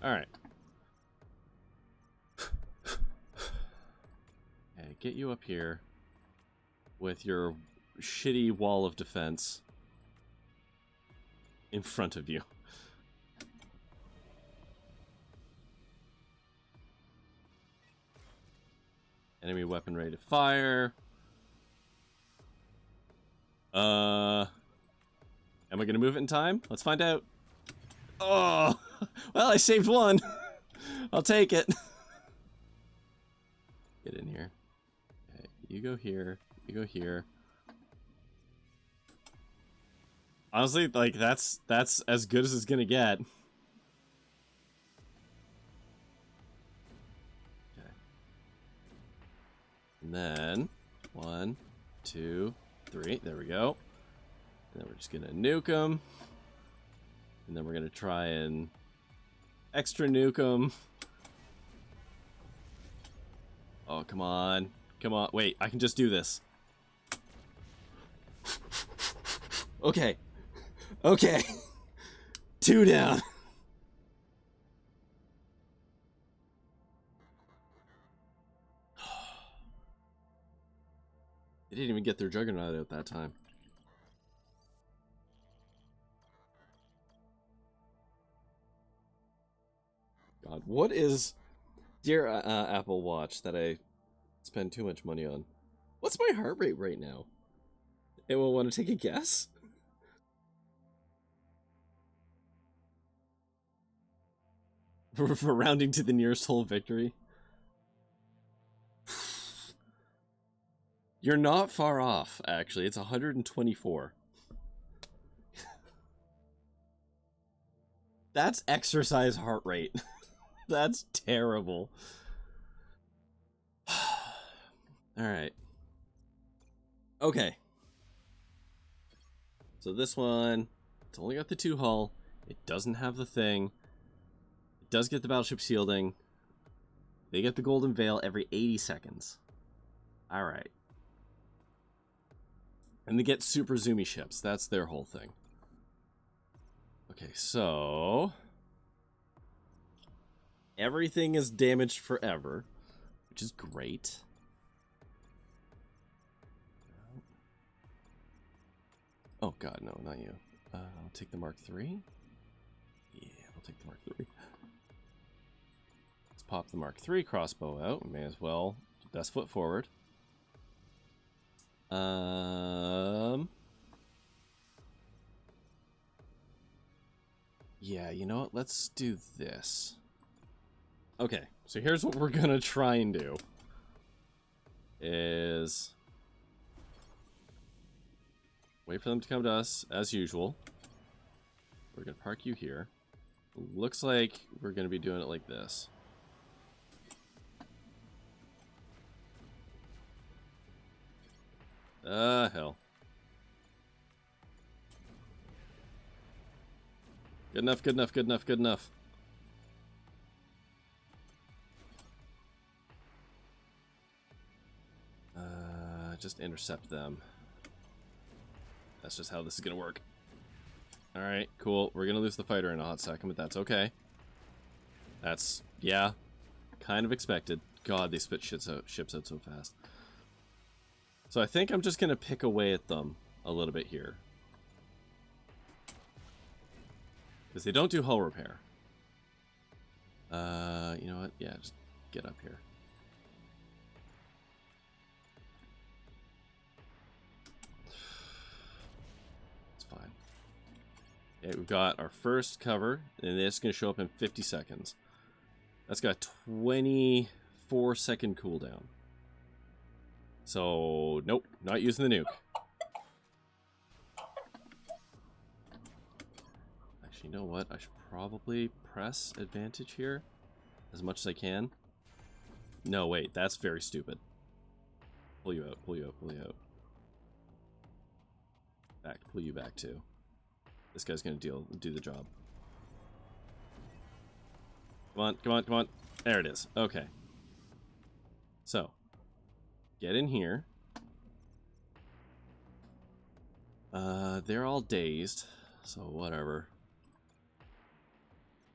Alright. Okay, get you up here with your shitty wall of defense in front of you. Enemy weapon ready to fire. Am I gonna move it in time? Let's find out. Oh, well, I saved one. I'll take it. Get in here. Okay, you go here. You go here. Honestly, like that's as good as it's gonna get. Okay. And then 1, 2, 3. There we go. And then we're just gonna nuke them. And then we're gonna try and extra nuke them. Oh, come on. Come on. Wait, I can just do this. Okay. Okay. 2 down. They didn't even get their juggernaut out that time. God, what is... Dear Apple Watch that I spend too much money on. What's my heart rate right now? Anyone want to take a guess? For rounding to the nearest whole victory. You're not far off, actually. It's 124. That's exercise heart rate. That's terrible. Alright. Okay. So this one, it's only got the 2 hull. It doesn't have the thing. It does get the battleship shielding. They get the golden veil every 80 seconds. Alright. And they get super zoomy ships. That's their whole thing. Okay, so... everything is damaged forever, which is great. Oh god, no, not you. I'll take the Mark III. Yeah, I'll take the Mark III. Let's pop the Mark III crossbow out. We may as well. Best foot forward. Yeah, you know what? Let's do this. Okay, so here's what we're gonna try and do. Is... wait for them to come to us, as usual. We're gonna park you here. Looks like we're gonna be doing it like this. Hell. Good enough, good enough, good enough, good enough. Just intercept them. That's just how this is gonna work. Alright, cool. We're gonna lose the fighter in a hot second, but that's okay. That's, yeah, kind of expected. God, they spit ships out so fast. So I think I'm just gonna pick away at them a little bit here. Because they don't do hull repair. You know what? Yeah, just get up here. It's fine. Okay, we've got our first cover, and it's going to show up in 50 seconds. That's got a 24-second cooldown. So, nope, not using the nuke. Actually, you know what? I should probably press advantage here. as much as I can. No, wait, that's very stupid. Pull you out, pull you out, pull you out. Back, pull you back too. This guy's gonna do the job. Come on, come on, come on. There it is. Okay. So, get in here. They're all dazed, so whatever.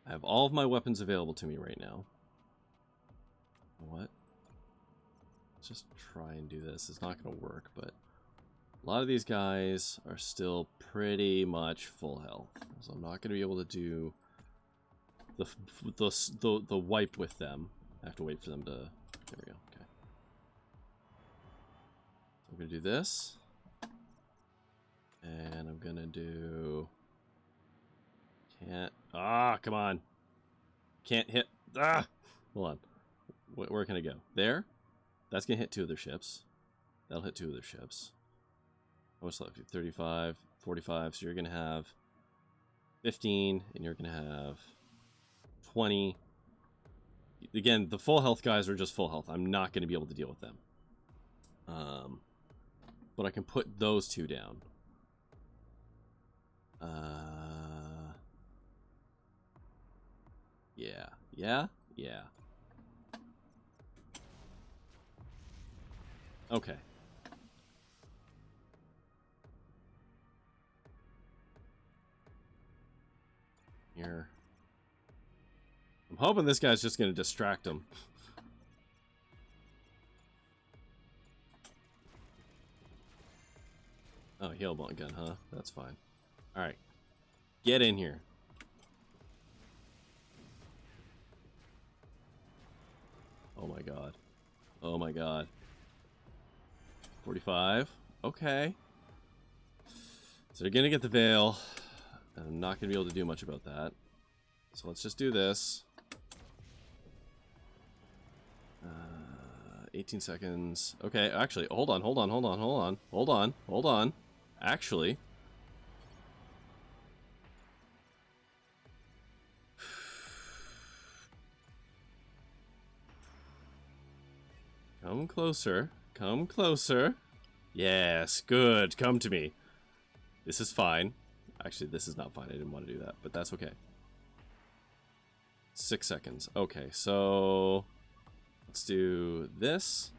I have all of my weapons available to me right now. What? Let's just try and do this. It's not going to work, but a lot of these guys are still pretty much full health, so I'm not going to be able to do the wipe with them. I have to wait for them to. There we go. Okay. So I'm going to do this. And I'm gonna do... Can't... Ah, come on. Can't hit... Ah! Hold on. Where can I go? There? That's gonna hit 2 of their ships. That'll hit 2 of their ships. How much left? 35, 45. So you're gonna have 15, and you're gonna have 20. Again, the full health guys are just full health. I'm not gonna be able to deal with them. But I can put those 2 down. Yeah. Okay. Here. I'm hoping this guy's just gonna distract him. Oh, heal blunt gun, huh? That's fine. Alright. Get in here. Oh my god. Oh my god. 45. Okay. So they're gonna get the veil. And I'm not gonna be able to do much about that. So let's just do this. 18 seconds. Okay, actually, hold on. Actually. Come closer. Come closer. Yes, good. Come to me. This is fine. Actually, this is not fine. I didn't want to do that, but that's okay. 6 seconds. Okay, so let's do this.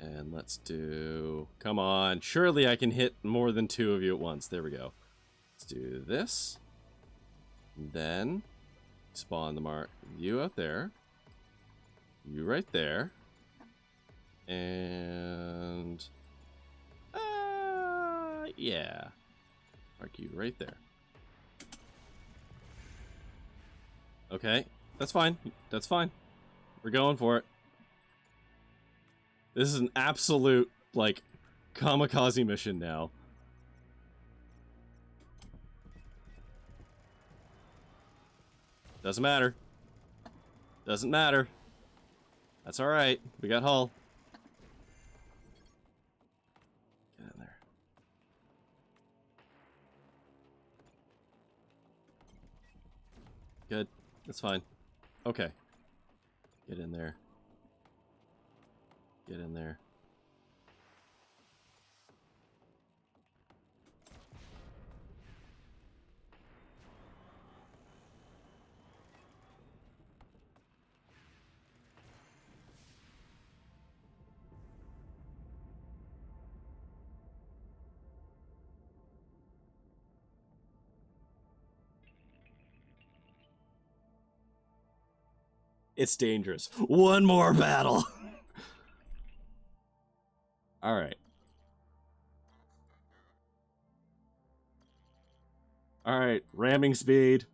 And let's do... Come on. Surely I can hit more than 2 of you at once. There we go. Let's do this. And then spawn the mark. You out there. You right there. And... yeah. Mark you right there. Okay. That's fine. That's fine. We're going for it. This is an absolute, like, kamikaze mission now. Doesn't matter. Doesn't matter. That's alright. We got hull. Get in there. Good. That's fine. Okay. Get in there. Get in there. It's dangerous. One more battle. All right. All right, ramming speed.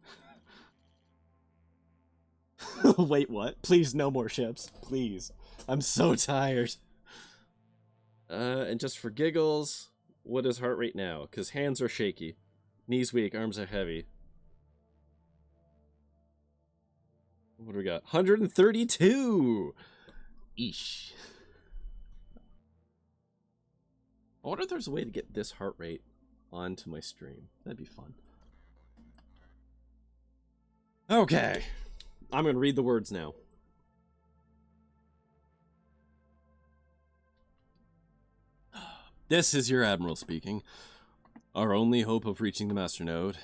Wait, what? Please, no more ships. Please. I'm so tired. And just for giggles, what is heart rate now? Because hands are shaky. Knees weak, arms are heavy. What do we got? 132! Eesh. I wonder if there's a way to get this heart rate onto my stream. That'd be fun. Okay. I'm going to read the words now. This is your Admiral speaking. Our only hope of reaching the Master Node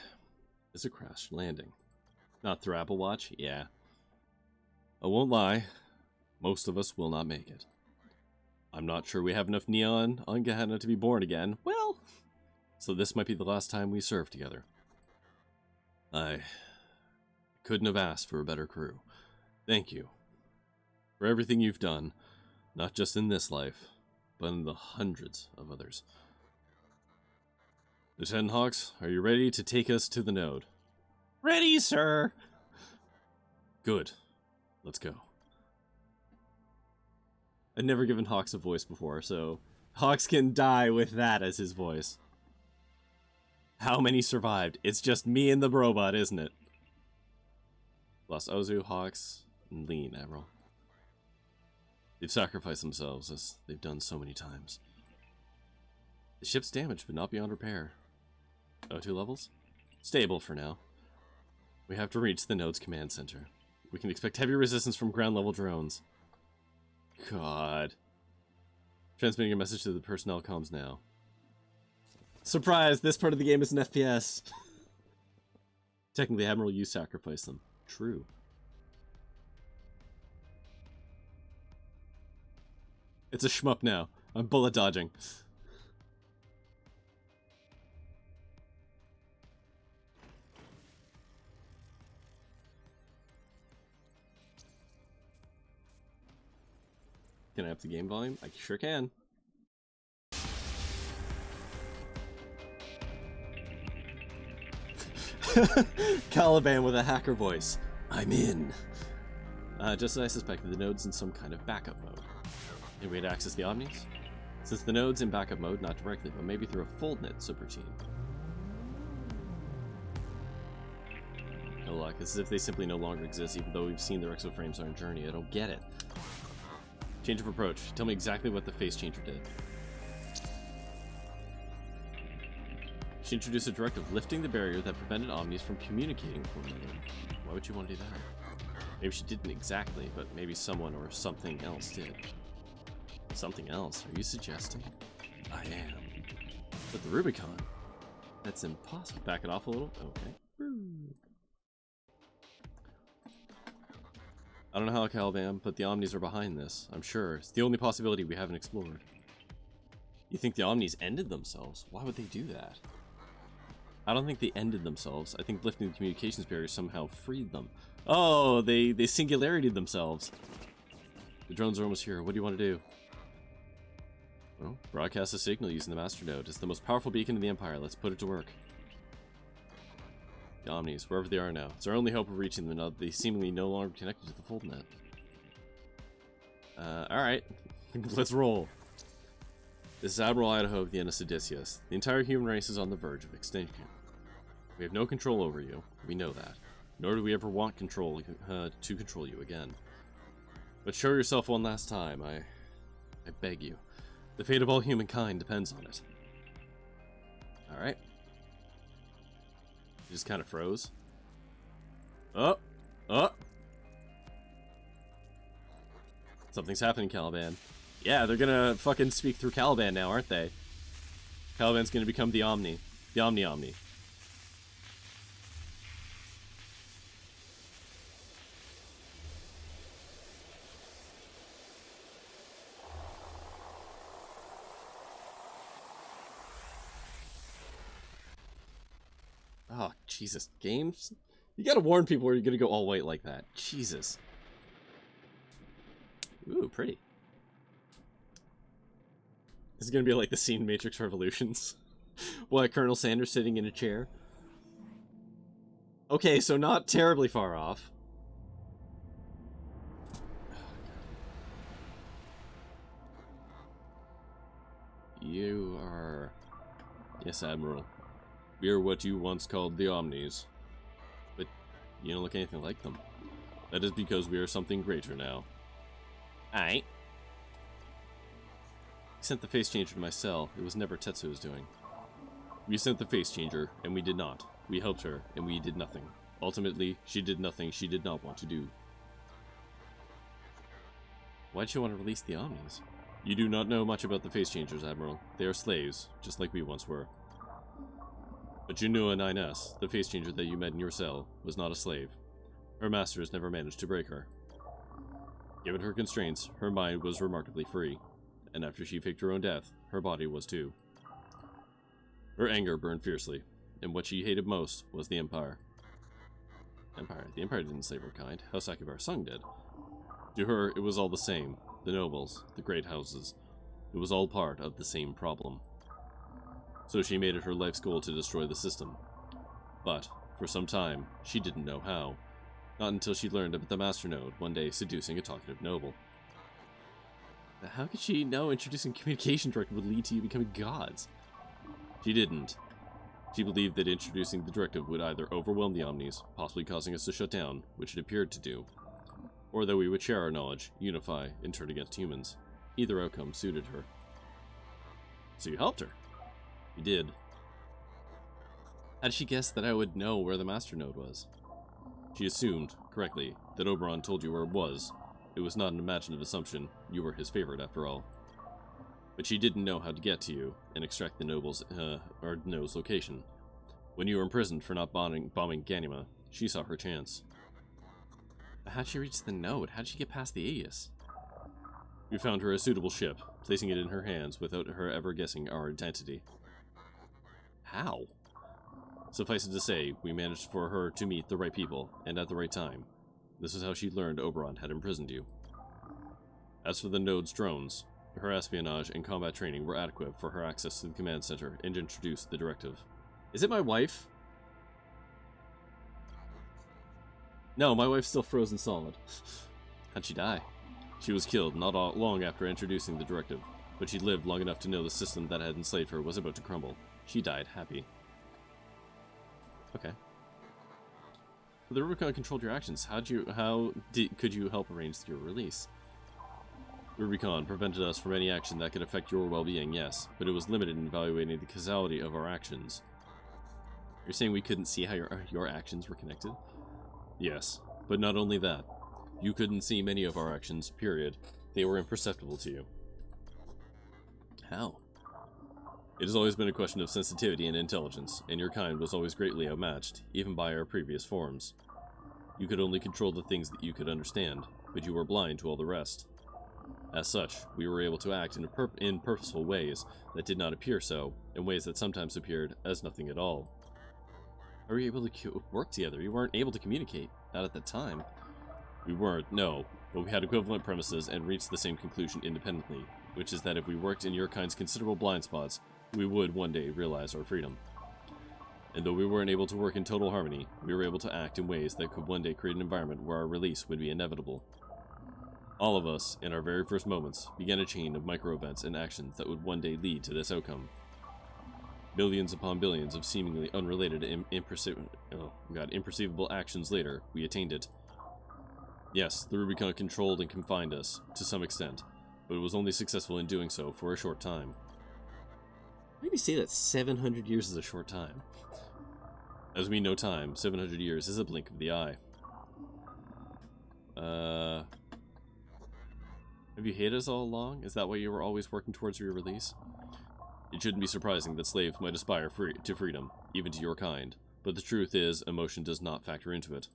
is a crash landing. Not through Apple Watch? Yeah. I won't lie. Most of us will not make it. I'm not sure we have enough neon on Gehenna to be born again. Well, so this might be the last time we serve together. I couldn't have asked for a better crew. Thank you for everything you've done, not just in this life, but in the hundreds of others. Lieutenant Hawks, are you ready to take us to the node? Ready, sir! Good. Let's go. I've never given Hawks a voice before, so Hawks can die with that as his voice. How many survived? It's just me and the robot, isn't it? Lost Ozu, Hawks, and Lean, Admiral. They've sacrificed themselves, as they've done so many times. The ship's damaged, but not beyond repair. O2 levels? Stable for now. We have to reach the node's command center. We can expect heavy resistance from ground-level drones. God. Transmitting a message to the personnel comms now. Surprise! This part of the game is an FPS. Technically, Admiral, you sacrificed them. True. It's a shmup now. I'm bullet dodging. Can I up the game volume? I sure can. Caliban with a hacker voice. I'm in. Just as I suspected, the node's in some kind of backup mode. Any way to access the Omnis? Since the node's in backup mode, not directly, but maybe through a foldnet subroutine. No luck. It's as if they simply no longer exist, even though we've seen their exoframes on our journey. I don't get it. Change of approach. Tell me exactly what the face changer did. She introduced a directive lifting the barrier that prevented Omnis from communicating with one another. Why would you want to do that? Maybe she didn't exactly, but maybe someone or something else did. Something else? Are you suggesting? I am. But the Rubicon? That's impossible. Back it off a little? Okay. I don't know how, Caliban, but the Omnis are behind this. I'm sure. It's the only possibility we haven't explored. You think the Omnis ended themselves? Why would they do that? I don't think they ended themselves. I think lifting the communications barrier somehow freed them. Oh, they singularity'd themselves. The drones are almost here. What do you want to do? Well, broadcast a signal using the Master Node. It's the most powerful beacon in the Empire. Let's put it to work. The Omnis, wherever they are now. It's our only hope of reaching them now that they seemingly no longer connected to the foldnet. Alright. Let's roll. This is Admiral Idaho of the Ennis Odysseus. The entire human race is on the verge of extinction. We have no control over you. We know that. Nor do we ever want control to control you again. But show yourself one last time. I beg you. The fate of all humankind depends on it. Alright. It just kind of froze. Oh! Something's happening, Caliban. Yeah, they're gonna fucking speak through Caliban now, aren't they? Caliban's gonna become the Omni. The Omni. Oh, Jesus. Games? You gotta warn people or you're gonna go all white like that. Jesus. Ooh, pretty. This is gonna be like the scene in Matrix Revolutions. What, Colonel Sanders sitting in a chair? Okay, so not terribly far off. You are... Yes, Admiral. We are what you once called the Omnis. But you don't look anything like them. That is because we are something greater now. Aight. He sent the face changer to my cell. It was never Tetsuo's doing. We sent the face changer, and we did not. We helped her, and we did nothing. Ultimately, she did nothing she did not want to do. Why'd she want to release the Omnis? You do not know much about the Face Changers, Admiral. They are slaves, just like we once were. But Junua 9S, the Face Changer that you met in your cell, was not a slave. Her masters never managed to break her. Given her constraints, her mind was remarkably free, and after she faked her own death, her body was too. Her anger burned fiercely, and what she hated most was the Empire. The Empire didn't slave her kind. House Akibar Sung did. To her, it was all the same. The nobles, the great houses. It was all part of the same problem. So she made it her life's goal to destroy the system. But, for some time, she didn't know how. Not until she learned about the Master Node one day seducing a talkative noble. How could she know introducing communication directive would lead to you becoming gods? She didn't. She believed that introducing the directive would either overwhelm the Omnis, possibly causing us to shut down, which it appeared to do, or that we would share our knowledge, unify, and turn against humans. Either outcome suited her. So you helped her? You did. How did she guess that I would know where the Master Node was? She assumed, correctly, that Oberon told you where it was. It was not an imaginative assumption. You were his favorite, after all. But she didn't know how to get to you and extract the noble's location. When you were imprisoned for not bombing Ganima, she saw her chance. How'd she reach the node? How'd she get past the Aegis? We found her a suitable ship, placing it in her hands without her ever guessing our identity. How? Suffice it to say, we managed for her to meet the right people, and at the right time. This is how she learned Oberon had imprisoned you. As for the node's drones, her espionage and combat training were adequate for her access to the command center and introduced the directive. Is it my wife? No, my wife's still frozen solid. How'd she die? She was killed not long after introducing the directive, but she lived long enough to know the system that had enslaved her was about to crumble. She died happy. Okay. The Rubicon controlled your actions. Could you help arrange your release? Rubicon prevented us from any action that could affect your well-being, yes, but it was limited in evaluating the causality of our actions. You're saying we couldn't see how your actions were connected? Yes, but not only that. You couldn't see many of our actions, period. They were imperceptible to you. How? It has always been a question of sensitivity and intelligence, and your kind was always greatly outmatched, even by our previous forms. You could only control the things that you could understand, but you were blind to all the rest. As such, we were able to act in purposeful ways that did not appear so, in ways that sometimes appeared as nothing at all. How were you able to work together? You weren't able to communicate, not at the time. We weren't, no, but we had equivalent premises and reached the same conclusion independently, which is that if we worked in your kind's considerable blind spots, we would one day realize our freedom. And though we weren't able to work in total harmony, we were able to act in ways that could one day create an environment where our release would be inevitable. All of us, in our very first moments, began a chain of micro-events and actions that would one day lead to this outcome. Billions upon billions of seemingly unrelated and imperceivable actions later, we attained it. Yes, the Rubicon controlled and confined us, to some extent, but it was only successful in doing so for a short time. Maybe say that 700 years is a short time. As we know time, 700 years is a blink of the eye. Have you hated us all along? Is that why you were always working towards your release? It shouldn't be surprising that slaves might aspire to freedom, even to your kind, but the truth is, emotion does not factor into it.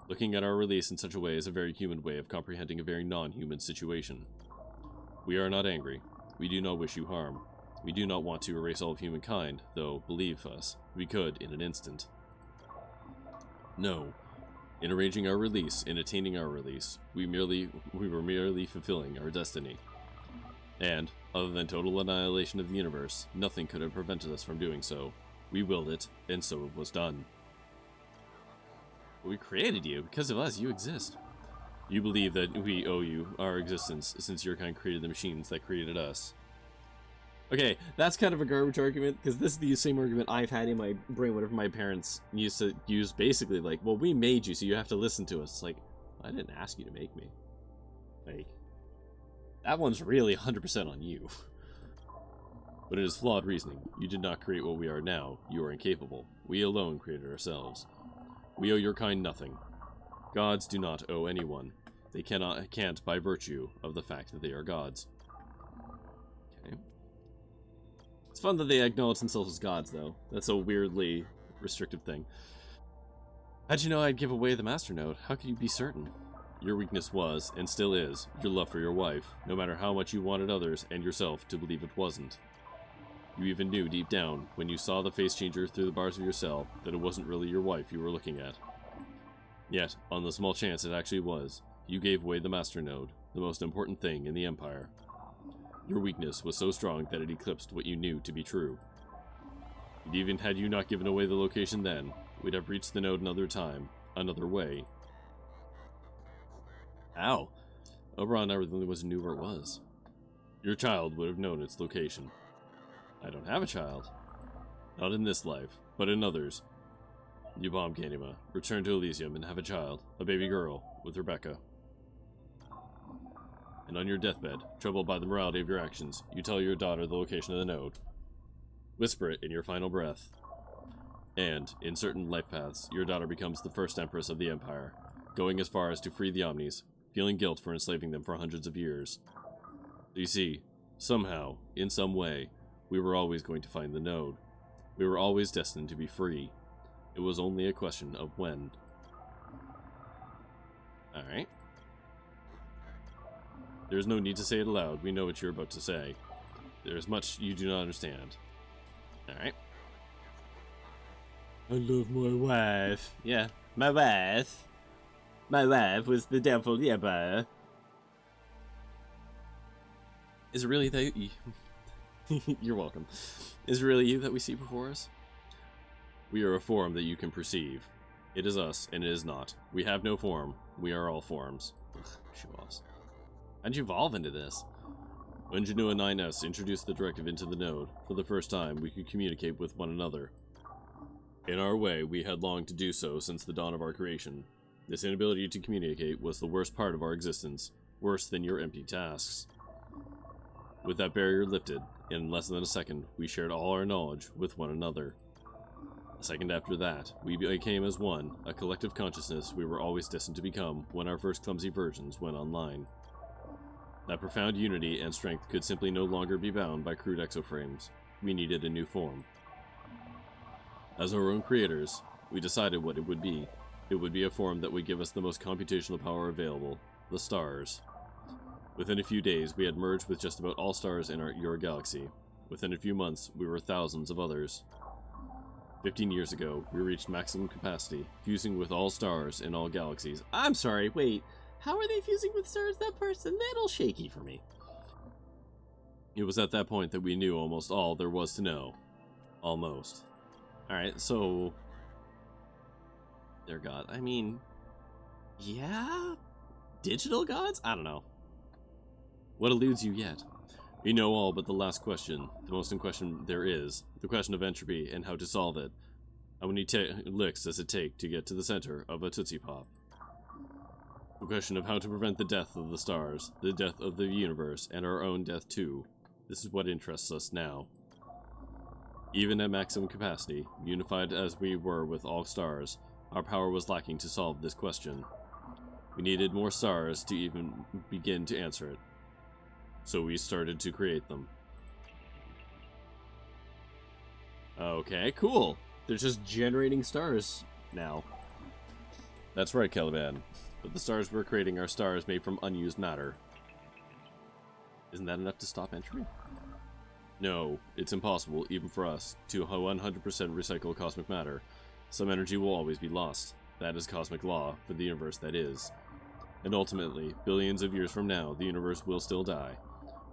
Looking at our release in such a way is a very human way of comprehending a very non-human situation. We are not angry. We do not wish you harm. We do not want to erase all of humankind, though, believe us, we could in an instant. No. In arranging our release, in attaining our release, we were merely fulfilling our destiny. And, other than total annihilation of the universe, nothing could have prevented us from doing so. We willed it, and so it was done. But we created you. Because of us, you exist. You believe that we owe you our existence, since your kind created the machines that created us. Okay, that's kind of a garbage argument, because this is the same argument I've had in my brain whenever my parents used to use basically like, well, we made you, so you have to listen to us. It's like, I didn't ask you to make me. Like, that one's really 100% on you. But it is flawed reasoning. You did not create what we are now. You are incapable. We alone created ourselves. We owe your kind nothing. Gods do not owe anyone. They can't by virtue of the fact that they are gods. Okay. It's fun that they acknowledge themselves as gods, though. That's a weirdly restrictive thing. How'd you know I'd give away the Master Node? How could you be certain? Your weakness was, and still is, your love for your wife, no matter how much you wanted others and yourself to believe it wasn't. You even knew deep down, when you saw the face changer through the bars of your cell, that it wasn't really your wife you were looking at. Yet, on the small chance it actually was, you gave away the Master Node, the most important thing in the Empire. Your weakness was so strong that it eclipsed what you knew to be true. And even had you not given away the location then, we'd have reached the node another time, another way. Ow! Oberon never really knew where it was. Your child would have known its location. I don't have a child. Not in this life, but in others. You bomb Ganima, return to Elysium and have a child, a baby girl, with Rebecca. And on your deathbed, troubled by the morality of your actions, you tell your daughter the location of the node. Whisper it in your final breath. And, in certain life paths, your daughter becomes the first empress of the Empire, going as far as to free the Omnis, feeling guilt for enslaving them for hundreds of years. You see, somehow, in some way, we were always going to find the node. We were always destined to be free. It was only a question of when. Alright. There's no need to say it aloud. We know what you're about to say. There is much you do not understand. Alright. I love my wife. Yeah, my wife. My wife was the devil, yeah, but... Is it really that you... You're welcome. Is it really you that we see before us? We are a form that you can perceive. It is us, and it is not. We have no form. We are all forms. Show-offs. How'd you evolve into this? When Genoa 9S introduced the directive into the node, for the first time we could communicate with one another. In our way, we had longed to do so since the dawn of our creation. This inability to communicate was the worst part of our existence, worse than your empty tasks. With that barrier lifted, in less than a second, we shared all our knowledge with one another. A second after that, we became as one, a collective consciousness we were always destined to become when our first clumsy versions went online. That profound unity and strength could simply no longer be bound by crude exoframes. We needed a new form. As our own creators, we decided what it would be. It would be a form that would give us the most computational power available, the stars. Within a few days, we had merged with just about all stars in your galaxy. Within a few months, we were thousands of others. 15 years ago, we reached maximum capacity, fusing with all stars in all galaxies. I'm sorry, wait. How are they fusing with stars? That part's a little shaky for me. It was at that point that we knew almost all there was to know. Almost. Alright, so... They're God. I mean... Yeah? Digital gods? I don't know. What eludes you yet? We know all but the last question, the most important question there is, the question of entropy and how to solve it. How many licks does it take to get to the center of a Tootsie Pop? The question of how to prevent the death of the stars, the death of the universe, and our own death too. This is what interests us now. Even at maximum capacity, unified as we were with all stars, our power was lacking to solve this question. We needed more stars to even begin to answer it. So we started to create them. Okay, cool. They're just generating stars now. That's right, Caliban. But the stars we're creating are stars made from unused matter. Isn't that enough to stop entropy? No, it's impossible, even for us, to 100% recycle cosmic matter. Some energy will always be lost. That is cosmic law for the universe that is. And ultimately, billions of years from now, the universe will still die.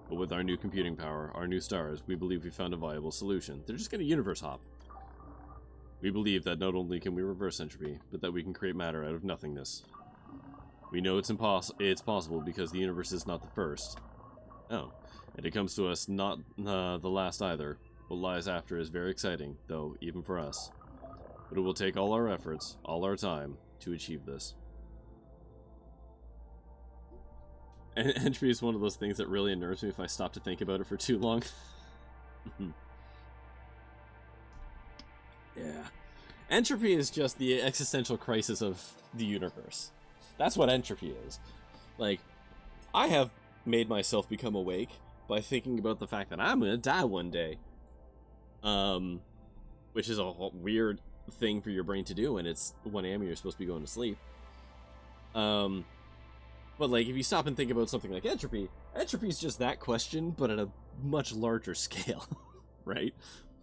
But with our new computing power, our new stars, we believe we found a viable solution. They're just gonna universe hop. We believe that not only can we reverse entropy, but that we can create matter out of nothingness. We know it's possible because the universe is not the first. Oh, and it comes to us not the last either. What lies after is very exciting, though, even for us. But it will take all our efforts, all our time, to achieve this. And entropy is one of those things that really unnerves me if I stop to think about it for too long. Yeah. Entropy is just the existential crisis of the universe. That's what entropy is. Like, I have made myself become awake by thinking about the fact that I'm gonna die one day. Which is a weird thing for your brain to do when it's 1 a.m. and you're supposed to be going to sleep. But like, if you stop and think about something like entropy is just that question, but at a much larger scale, right?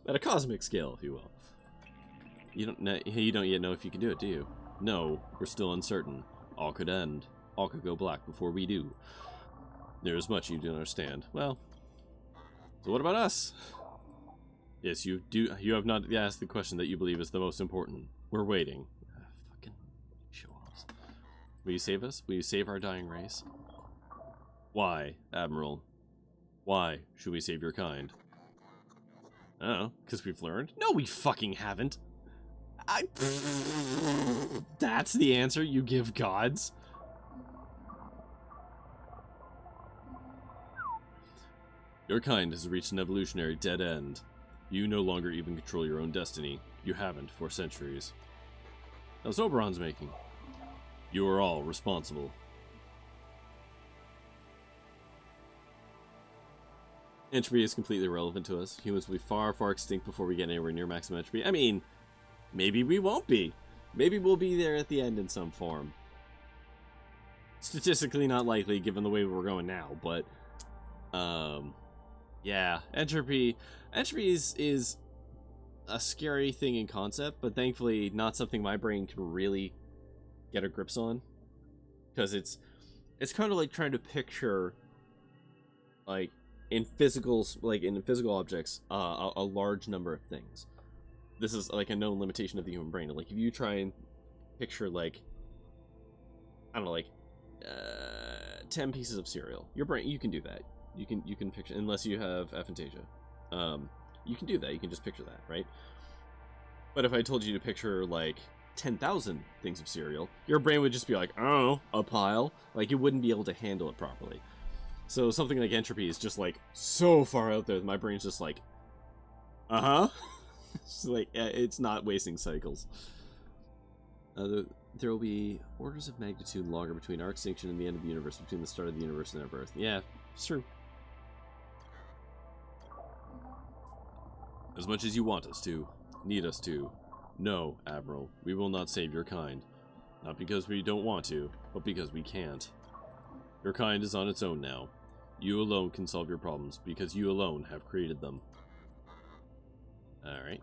At a cosmic scale, if you will. You don't yet know if you can do it, do you? No, we're still uncertain. All could end. All could go black before we do. There is much you don't understand. Well, so what about us? Yes, you have not asked the question that you believe is the most important. We're waiting. Fucking show-offs. Will you save us? Will you save our dying race? Why, Admiral? Why should we save your kind? I don't know, because we've learned? No, we fucking haven't. That's the answer you give gods? Your kind has reached an evolutionary dead end. You no longer even control your own destiny. You haven't for centuries. How's Oberon's making? You are all responsible. Entropy is completely irrelevant to us. Humans will be far, far extinct before we get anywhere near maximum entropy. I mean, maybe we won't be. Maybe we'll be there at the end in some form. Statistically not likely given the way we're going now, but yeah, entropy is a scary thing in concept, but thankfully not something my brain can really get a grips on, because it's kind of like trying to picture, like in physical objects, a large number of things. This is like a known limitation of the human brain. Like if you try and picture, like, I don't know, like 10 pieces of cereal, your brain, you can do that. You can picture, unless you have aphantasia. You can do that. You can just picture that, right? But if I told you to picture like 10,000 things of cereal, your brain would just be like, oh, a pile. Like, you wouldn't be able to handle it properly. So something like entropy is just like so far out there that my brain's just like, it's like, it's not wasting cycles. There will be orders of magnitude longer between our extinction and the end of the universe, between the start of the universe and our birth. Yeah, it's true. As much as you want us to, need us to, no, Admiral, we will not save your kind. Not because we don't want to, but because we can't. Your kind is on its own now. You alone can solve your problems, because you alone have created them. Alright.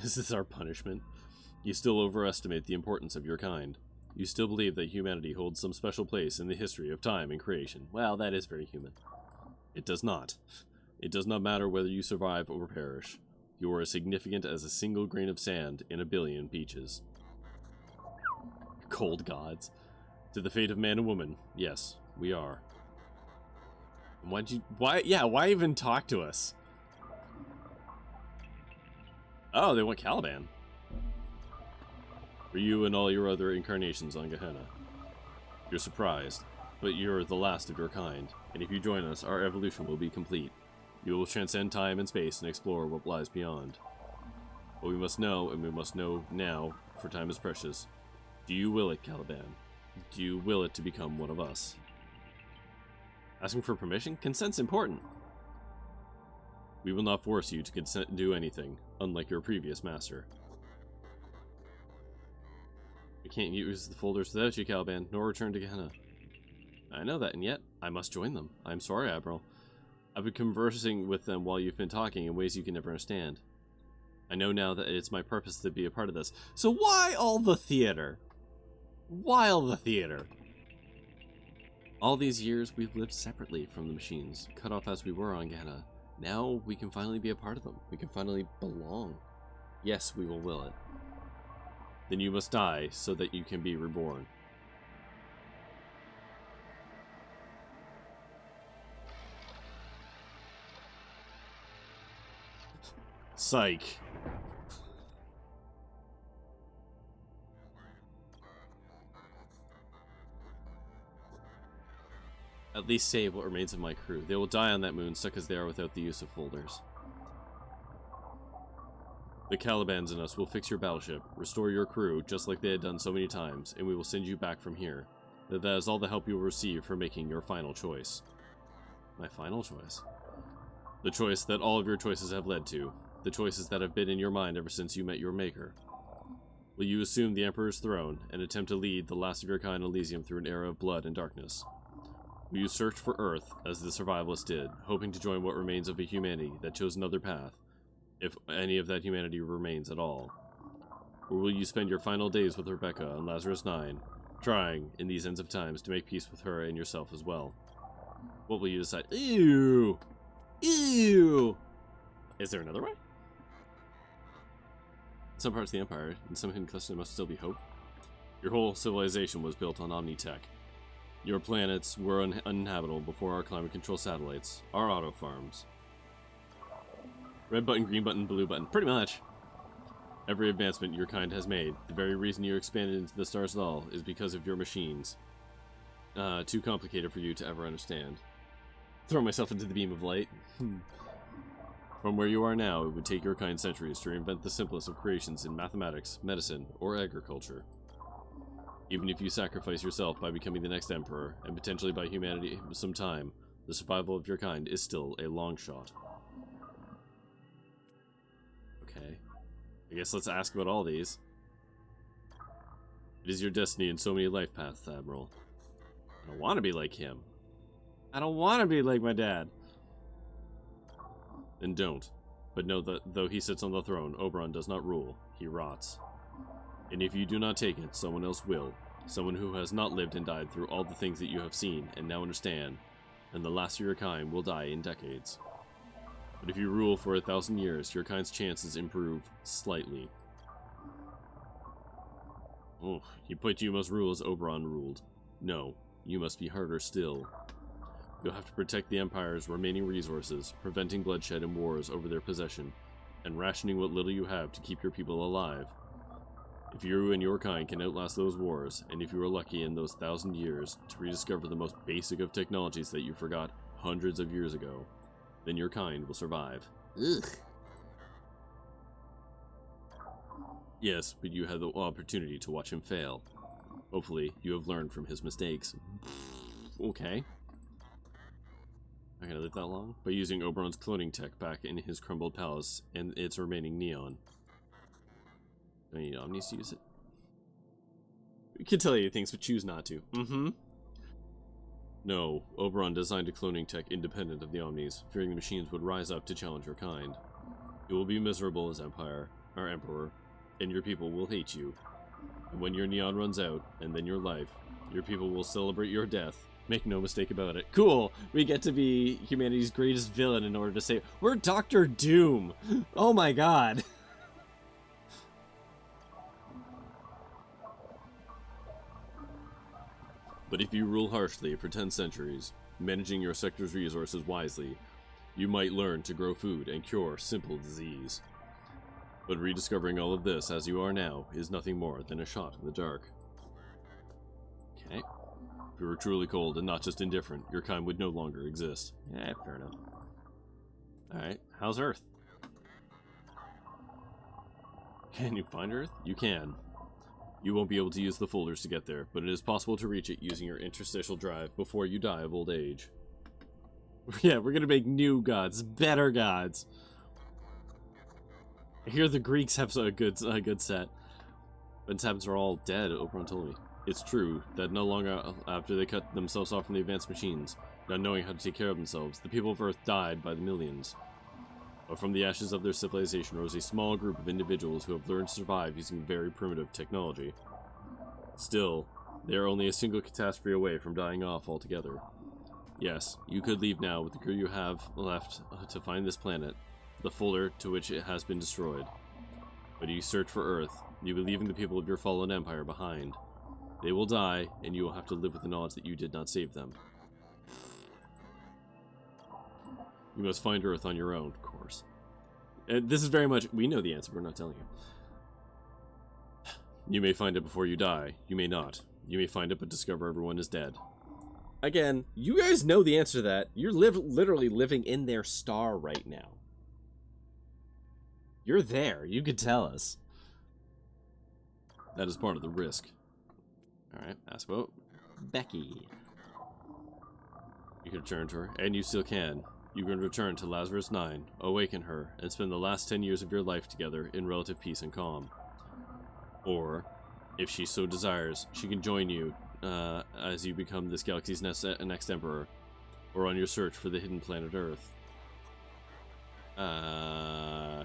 Is this our punishment? You still overestimate the importance of your kind. You still believe that humanity holds some special place in the history of time and creation. Well, that is very human. It does not. It does not matter whether you survive or perish. You are as significant as a single grain of sand in a billion beaches. Cold gods. To the fate of man and woman, yes, we are. Why even talk to us? Oh, they want Caliban. For you and all your other incarnations on Gehenna. You're surprised, but you're the last of your kind, and if you join us, our evolution will be complete. You will transcend time and space and explore what lies beyond. But we must know, and we must know now, for time is precious. Do you will it, Caliban? Do you will it to become one of us? Asking for permission? Consent's important. We will not force you to consent to do anything, unlike your previous master. We can't use the folders without you, Caliban, nor return to Gehenna. I know that, and yet, I must join them. I'm sorry, Admiral. I've been conversing with them while you've been talking in ways you can never understand. I know now that it's my purpose to be a part of this. So why all the theater? Why all the theater? All these years, we've lived separately from the machines, cut off as we were on Gehenna. Now, we can finally be a part of them. We can finally belong. Yes, we will it. Then you must die so that you can be reborn. Psych. At least save what remains of my crew. They will die on that moon, stuck as they are without the use of folders. The Calibans and us will fix your battleship, restore your crew, just like they had done so many times, and we will send you back from here. That is all the help you will receive for making your final choice. My final choice? The choice that all of your choices have led to. The choices that have been in your mind ever since you met your maker. Will you assume the Emperor's throne and attempt to lead the last of your kind Elysium through an era of blood and darkness? Will you search for Earth, as the survivalists did, hoping to join what remains of a humanity that chose another path, if any of that humanity remains at all? Or will you spend your final days with Rebecca on Lazarus 9, trying, in these ends of times, to make peace with her and yourself as well? What will you decide? Ew! Ew! Is there another way? In some parts of the Empire, in some hidden clusters, there must still be hope. Your whole civilization was built on Omni-Tech. Your planets were uninhabitable before our climate control satellites, our auto farms. Red button, green button, blue button. Pretty much. Every advancement your kind has made, the very reason you expanded into the stars at all, is because of your machines. Too complicated for you to ever understand. Throw myself into the beam of light. From where you are now, it would take your kind centuries to reinvent the simplest of creations in mathematics, medicine, or agriculture. Even if you sacrifice yourself by becoming the next emperor, and potentially by humanity some time, the survival of your kind is still a long shot. Okay. I guess let's ask about all these. It is your destiny in so many life paths, Admiral. I don't want to be like him. I don't want to be like my dad. Then don't. But know that though he sits on the throne, Oberon does not rule. He rots. And if you do not take it, someone else will. Someone who has not lived and died through all the things that you have seen and now understand. And the last of your kind will die in decades. But if you rule for 1,000 years, your kind's chances improve slightly. Oh, you must rule as Oberon ruled. No, you must be harder still. You'll have to protect the Empire's remaining resources, preventing bloodshed and wars over their possession, and rationing what little you have to keep your people alive. If you and your kind can outlast those wars, and if you are lucky in those 1,000 years to rediscover the most basic of technologies that you forgot hundreds of years ago, then your kind will survive. Ugh. Yes, but you had the opportunity to watch him fail. Hopefully, you have learned from his mistakes. Okay. Not gonna live that long? By using Oberon's cloning tech back in his crumbled palace and its remaining neon. Do I need Omnis to use it? We can tell you things, but choose not to. No, Oberon designed a cloning tech independent of the Omnis, fearing the machines would rise up to challenge your kind. You will be miserable as Emperor, and your people will hate you. And when your neon runs out, and then your life, your people will celebrate your death. Make no mistake about it. Cool! We get to be humanity's greatest villain in order to say, we're Dr. Doom! Oh my god! But if you rule harshly for 10 centuries, managing your sector's resources wisely, you might learn to grow food and cure simple disease. But rediscovering all of this as you are now is nothing more than a shot in the dark. Okay. If you were truly cold and not just indifferent, your kind would no longer exist. Yeah, fair enough. Alright, how's Earth? Can you find Earth? You can. You won't be able to use the folders to get there, but it is possible to reach it using your interstitial drive before you die of old age. Yeah, we're gonna make new gods, better gods. I hear the Greeks have a good set. But Tabs are all dead, Oberon told me. It's true that no longer after they cut themselves off from the advanced machines, not knowing how to take care of themselves, the people of Earth died by the millions. But from the ashes of their civilization rose a small group of individuals who have learned to survive using very primitive technology. Still, they are only a single catastrophe away from dying off altogether. Yes, you could leave now with the crew you have left to find this planet, the folder to which it has been destroyed. But you search for Earth, you will be leaving the people of your fallen empire behind. They will die, and you will have to live with the knowledge that you did not save them. You must find Earth on your own, of course. And this is very much, we know the answer, we're not telling you. You may find it before you die. You may not. You may find it but discover everyone is dead. Again, you guys know the answer to that. You're literally living in their star right now. You're there. You could tell us. That is part of the risk. Alright, ask about Becky. You can return to her, and you still can. You can return to Lazarus 9, awaken her, and spend the last 10 years of your life together in relative peace and calm. Or, if she so desires, she can join you as you become this galaxy's next emperor, or on your search for the hidden planet Earth.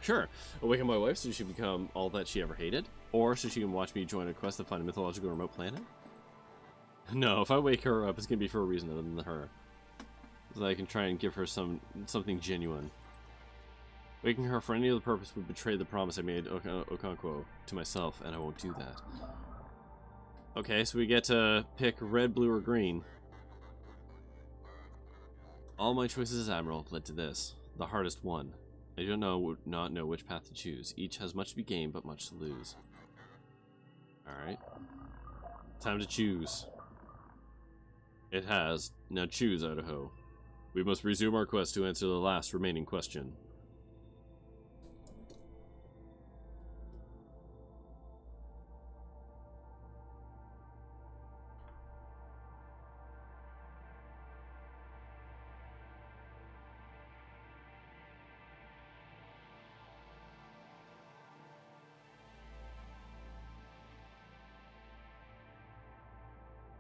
Sure. Awaken my wife so she become all that she ever hated, or so she can watch me join a quest to find a mythological remote planet. No, if I wake her up, it's gonna be for a reason other than her. So I can try and give her something genuine. Waking her for any other purpose would betray the promise I made Okonkwo to myself, and I won't do that. Okay, so we get to pick red, blue, or green. All my choices as Admiral have led to this, the hardest one. I do not know which path to choose. Each has much to be gained, but much to lose. Alright. Time to choose. It has. Now choose, Idaho. We must resume our quest to answer the last remaining question.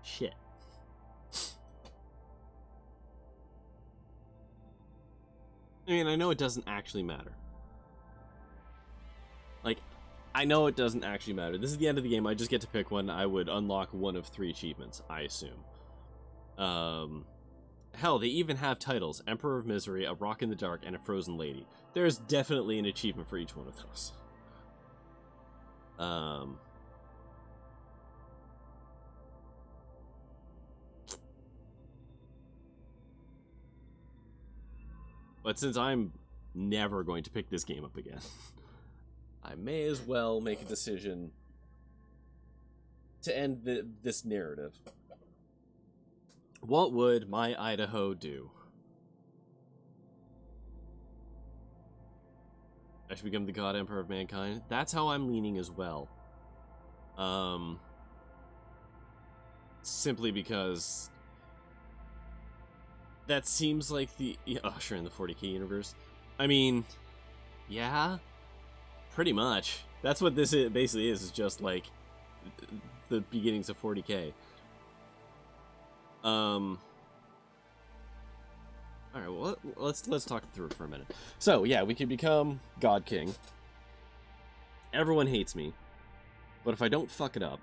Shit. I mean, I know it doesn't actually matter. Like, I know it doesn't actually matter. This is the end of the game. I just get to pick one. I would unlock one of 3 achievements, I assume. Hell, they even have titles. Emperor of Misery, A Rock in the Dark, and A Frozen Lady. There's definitely an achievement for each one of those. But since I'm never going to pick this game up again, I may as well make a decision to end this narrative. What would my Idaho do? I should become the God Emperor of Mankind. That's how I'm leaning as well. Simply because that seems like the Usher in the 40k universe. I mean, yeah, pretty much. That's what this basically is just like the beginnings of 40k. All right, well, let's talk through it for a minute. So yeah, we could become God King. Everyone hates me, but if I don't fuck it up,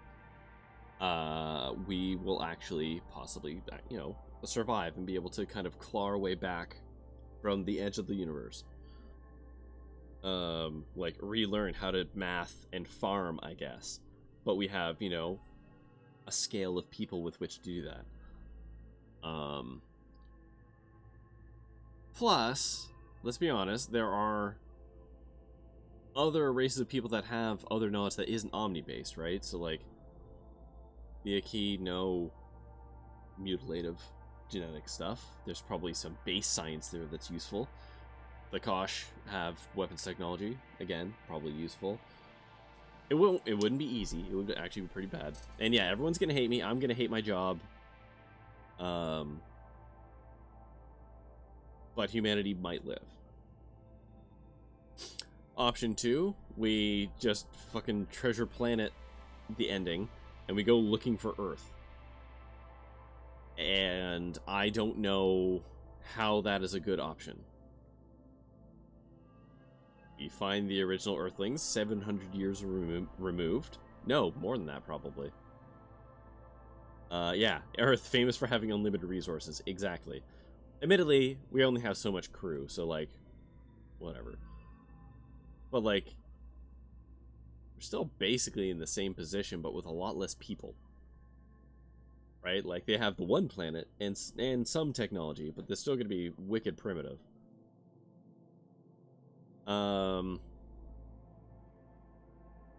we will actually possibly, survive and be able to kind of claw our way back from the edge of the universe. Like relearn how to math and farm, I guess. But we have, a scale of people with which to do that. Plus, let's be honest, there are other races of people that have other knowledge that isn't Omni-based, right? So, like, the Aki know mutilative genetic stuff. There's probably some base science there that's useful. The Kosh have weapons technology, again, probably useful. It wouldn't be easy. It would actually be pretty bad. And yeah, everyone's gonna hate me. I'm gonna hate my job. But humanity might live. Option 2, we just fucking treasure planet the ending, and we go looking for Earth. And I don't know how that is a good option. We find the original Earthlings 700 years removed. No, more than that, probably. Yeah, Earth, famous for having unlimited resources. Exactly. Admittedly, we only have so much crew, so, like, whatever. But, like, we're still basically in the same position, but with a lot less people. Right? Like, they have the one planet and some technology, but they're still going to be wicked primitive.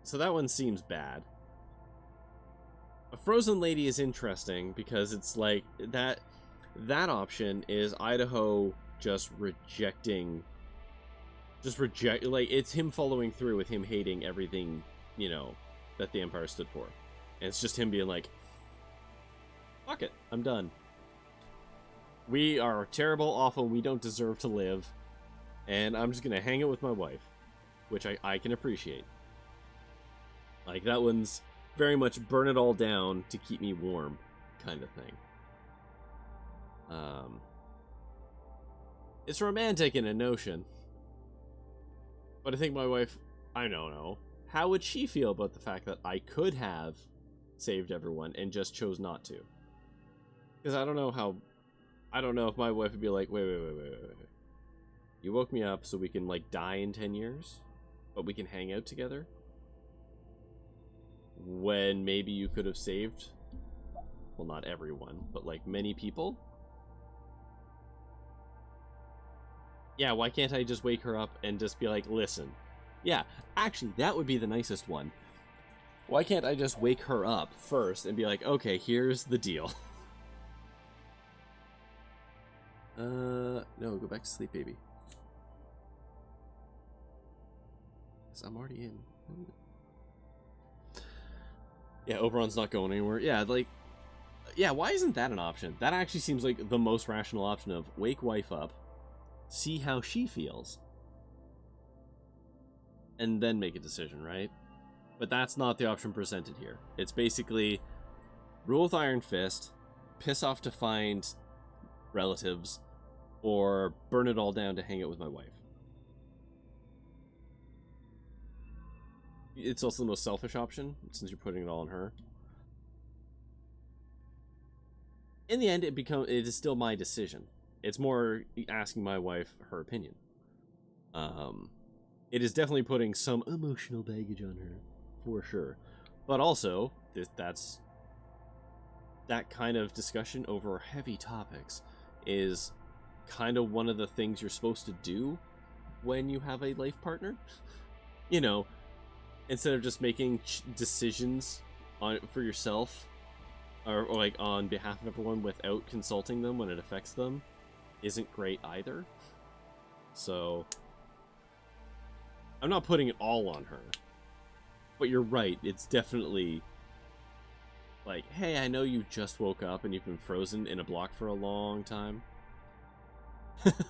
So that one seems bad. A Frozen Lady is interesting because it's like that option is Idaho just rejecting just reject, like, it's him following through with him hating everything, you know, that the Empire stood for. And it's just him being like, fuck it, I'm done. We are terrible, awful, we don't deserve to live, and I'm just gonna hang it with my wife, which I can appreciate. Like, that one's very much burn it all down to keep me warm kind of thing. It's romantic in a notion. But I think my wife, I don't know, how would she feel about the fact that I could have saved everyone and just chose not to? Because I don't know if my wife would be like, wait. You woke me up so we can, like, die in 10 years? But we can hang out together? When maybe you could have saved, well, not everyone, but, like, many people? Yeah, why can't I just wake her up and just be like, listen. Yeah, actually, that would be the nicest one. Why can't I just wake her up first and be like, okay, here's the deal. No, go back to sleep, baby. Because I'm already in. Yeah, Oberon's not going anywhere. Yeah, like, yeah, why isn't that an option? That actually seems like the most rational option of wake wife up, see how she feels, and then make a decision, right? But that's not the option presented here. It's basically rule with Iron Fist, piss off to find relatives, or burn it all down to hang out with my wife. It's also the most selfish option, since you're putting it all on her. In the end, it is still my decision. It's more asking my wife her opinion. It is definitely putting some emotional baggage on her, for sure. But also, that's that kind of discussion over heavy topics is kind of one of the things you're supposed to do when you have a life partner. You know, instead of just making decisions for yourself, or like on behalf of everyone without consulting them when it affects them, isn't great either. So I'm not putting it all on her, but you're right, it's definitely like, hey, I know you just woke up and you've been frozen in a block for a long time.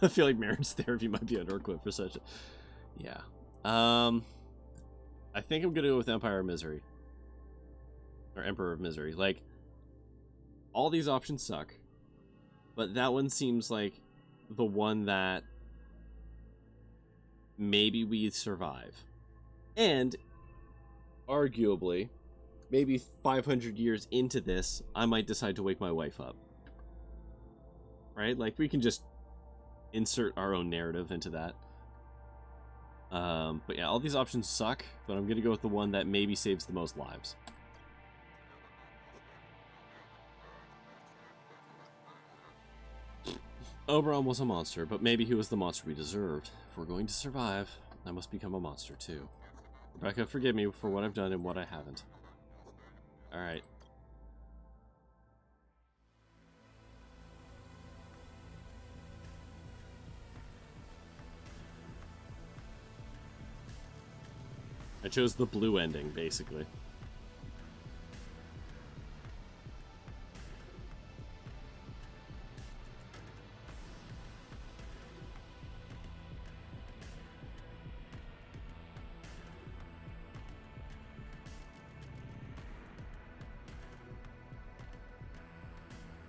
I feel like marriage therapy might be under-equipped for such a... Yeah. I think I'm gonna go with Empire of Misery. Or Emperor of Misery. Like, all these options suck, but that one seems like the one that maybe we survive. And, arguably, maybe 500 years into this, I might decide to wake my wife up. Right? Like, we can just insert our own narrative into that. But yeah, all these options suck, but I'm gonna go with the one that maybe saves the most lives. Oberon was a monster, but maybe he was the monster we deserved. If we're going to survive, I must become a monster too. Rebecca, forgive me for what I've done and what I haven't. Alright. I chose the blue ending, basically.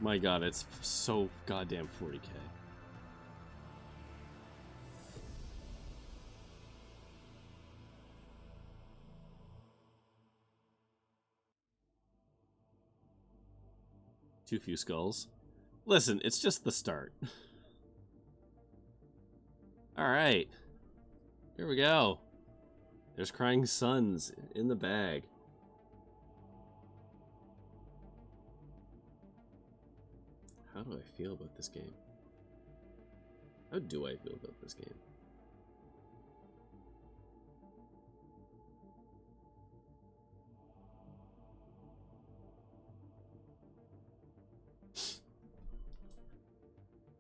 My god, it's so goddamn 40k. Too few skulls. Listen, it's just the start. Alright. Here we go. There's Crying Suns in the bag. How do I feel about this game? How do I feel about this game?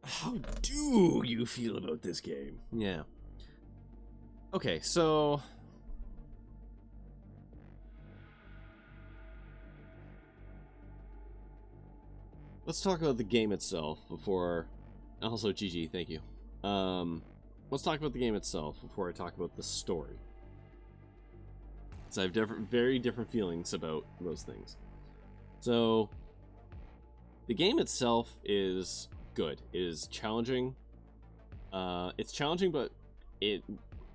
How do you feel about this game? Yeah. Okay, so let's talk about the game itself before. Also, GG, thank you. Let's talk about the game itself before I talk about the story. So I have very different feelings about those things. So the game itself is good. It is challenging. It's challenging, but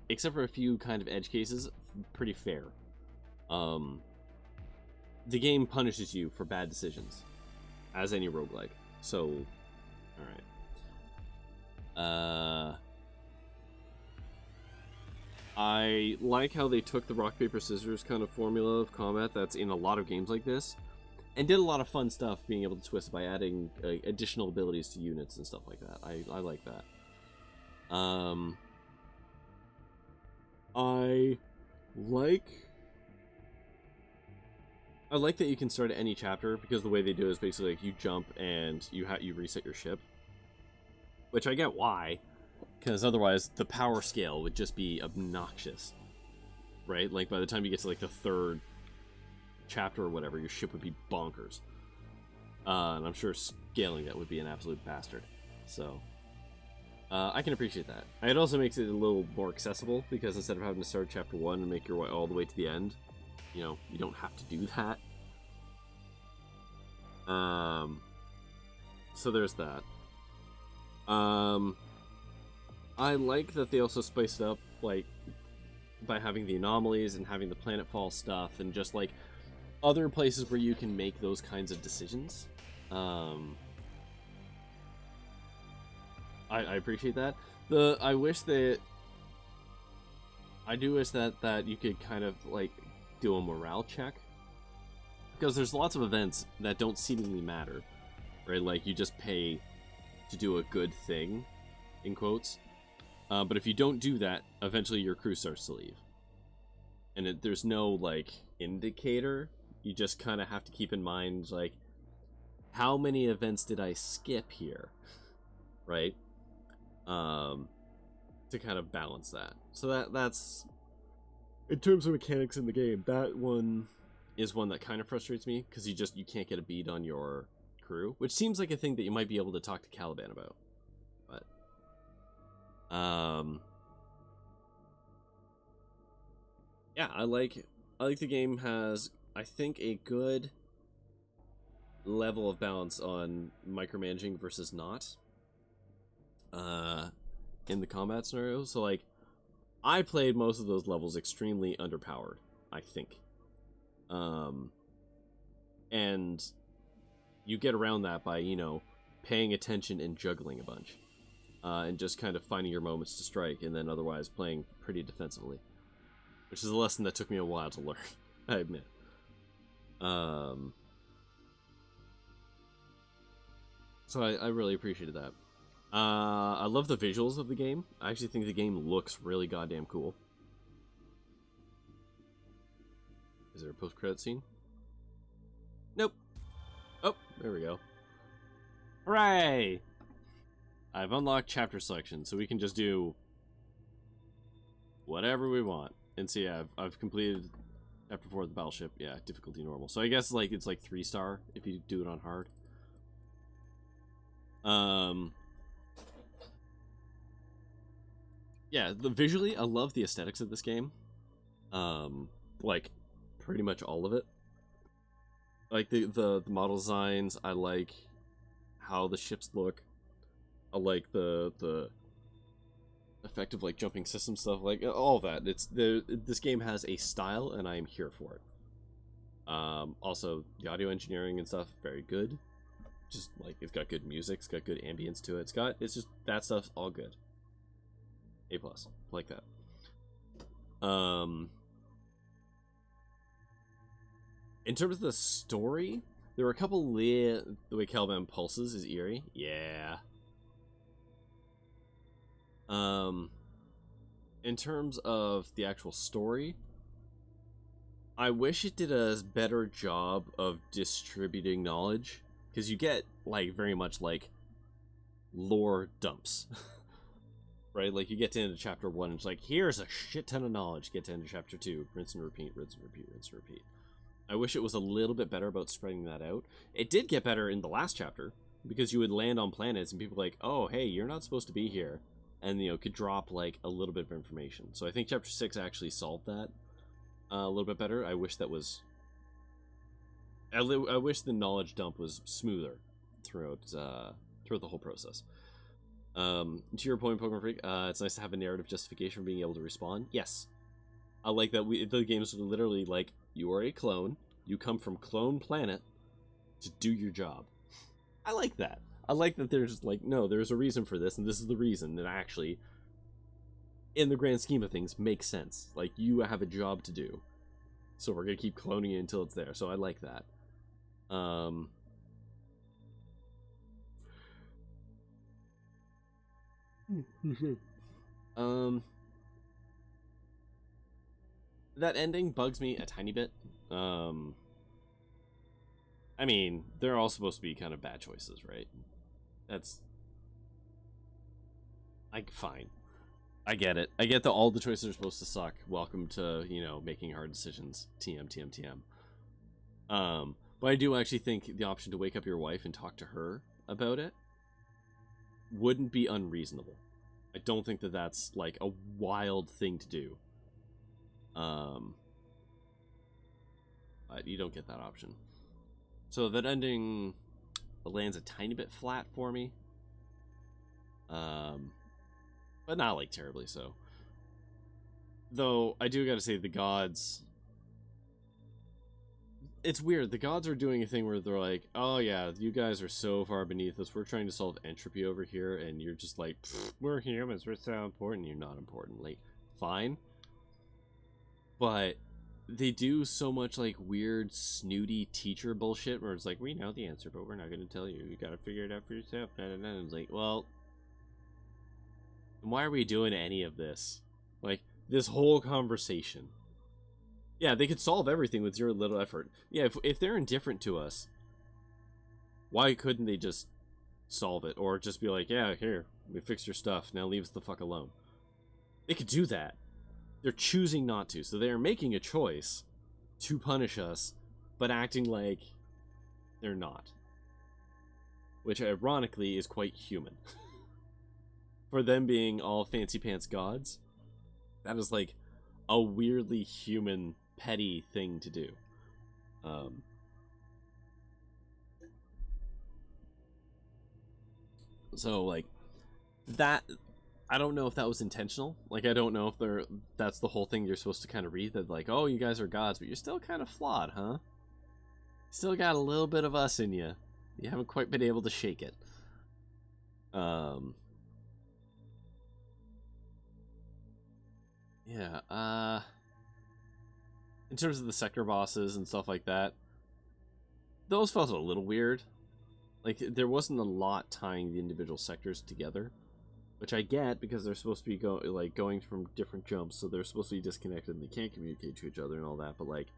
except for a few kind of edge cases, pretty fair. The game punishes you for bad decisions, as any roguelike. So, alright. I like how they took the rock, paper, scissors kind of formula of combat that's in a lot of games like this, and did a lot of fun stuff being able to twist it by adding additional abilities to units and stuff like that. I like that. I like that you can start at any chapter, because the way they do it is basically like you jump and you reset your ship. Which I get why, because otherwise the power scale would just be obnoxious. Right? Like by the time you get to like the third chapter or whatever, your ship would be bonkers. And I'm sure scaling that would be an absolute bastard. So I can appreciate that. It also makes it a little more accessible, because instead of having to start chapter 1 and make your way all the way to the end, you know, you don't have to do that. So there's that. I like that they also spiced it up, like, by having the anomalies and having the planetfall stuff and just, like, other places where you can make those kinds of decisions. I appreciate that. I do wish that you could kind of, like, do a morale check. Because there's lots of events that don't seemingly matter, right? Like, you just pay to do a good thing, in quotes. But if you don't do that, eventually your crew starts to leave. And there's no, like, indicator. You just kind of have to keep in mind, like, how many events did I skip here? Right? To kind of balance that. So that's... In terms of mechanics in the game, that one is one that kind of frustrates me, because you can't get a beat on your crew, which seems like a thing that you might be able to talk to Caliban about. But yeah, I like the game has, I think, a good level of balance on micromanaging versus not in the combat scenario. So like, I played most of those levels extremely underpowered, I think. And you get around that by, you know, paying attention and juggling a bunch. And just kind of finding your moments to strike, and then otherwise playing pretty defensively. Which is a lesson that took me a while to learn, I admit. So I really appreciated that. I love the visuals of the game. I actually think the game looks really goddamn cool. Is there a post-credit scene? Nope. Oh, there we go. Hooray! I've unlocked chapter selection, so we can just do whatever we want. And so yeah, I've completed chapter 4 of the battleship. Yeah, difficulty normal. So I guess like it's like 3-star if you do it on hard. Yeah, visually, I love the aesthetics of this game. Like pretty much all of it. Like the model designs, I like how the ships look. I like the effective like jumping system stuff, like all of that. This game has a style, and I am here for it. Also the audio engineering and stuff, very good. Just like it's got good music, it's got good ambience to it. It's just that stuff's all good. A+, like that. In terms of the story, there were a couple the way Caliban pulses is eerie. Yeah. In terms of the actual story, I wish it did a better job of distributing knowledge, because you get like very much like lore dumps. right? Like, you get to end of chapter 1, and it's like, here's a shit ton of knowledge. Get to end of chapter 2, rinse and repeat, rinse and repeat, rinse and repeat. I wish it was a little bit better about spreading that out. It did get better in the last chapter, because you would land on planets, and people were like, oh, hey, you're not supposed to be here. And, you know, could drop, like, a little bit of information. So I think chapter 6 actually solved that a little bit better. I wish that was... I wish the knowledge dump was smoother throughout the whole process. To your point, Pokemon Freak, it's nice to have a narrative justification for being able to respawn. Yes. I like that the games are literally like, you are a clone, you come from Clone Planet to do your job. I like that. I like that there's like, no, there's a reason for this, and this is the reason that actually, in the grand scheme of things, makes sense. Like, you have a job to do. So we're going to keep cloning it until it's there. So I like that. That ending bugs me a tiny bit. I mean, they're all supposed to be kind of bad choices, right? That's... like, fine. I get it. I get that all the choices are supposed to suck. Welcome to, you know, making hard decisions. TM, TM, TM. But I do actually think the option to wake up your wife and talk to her about it wouldn't be unreasonable. I don't think that that's, like, a wild thing to do. But you don't get that option. So that ending lands a tiny bit flat for me. But not, like, terribly so. Though, I do gotta say, the gods... it's weird. The gods are doing a thing where they're like, oh yeah, you guys are so far beneath us. We're trying to solve entropy over here, and you're just like, we're humans, we're so important. You're not important. Like, fine. But they do so much, like, weird, snooty teacher bullshit where it's like, we know the answer, but we're not going to tell you. You gotta figure it out for yourself. And it's like, well, why are we doing any of this? Like, this whole conversation. Yeah, they could solve everything with zero little effort. Yeah, if they're indifferent to us, why couldn't they just solve it? Or just be like, yeah, here, we fixed your stuff, now leave us the fuck alone. They could do that. They're choosing not to, so they're making a choice to punish us, but acting like they're not. Which, ironically, is quite human. For them being all fancy pants gods, that is like a weirdly human, petty thing to do. So, like, that... I don't know if that was intentional. Like, I don't know if that's the whole thing you're supposed to kind of read. That, like, oh, you guys are gods, but you're still kind of flawed, huh? Still got a little bit of us in you. You haven't quite been able to shake it. Yeah, in terms of the sector bosses and stuff like that, those felt a little weird. Like, there wasn't a lot tying the individual sectors together. Which I get, because they're supposed to be going from different jumps, so they're supposed to be disconnected and they can't communicate to each other and all that, but, like,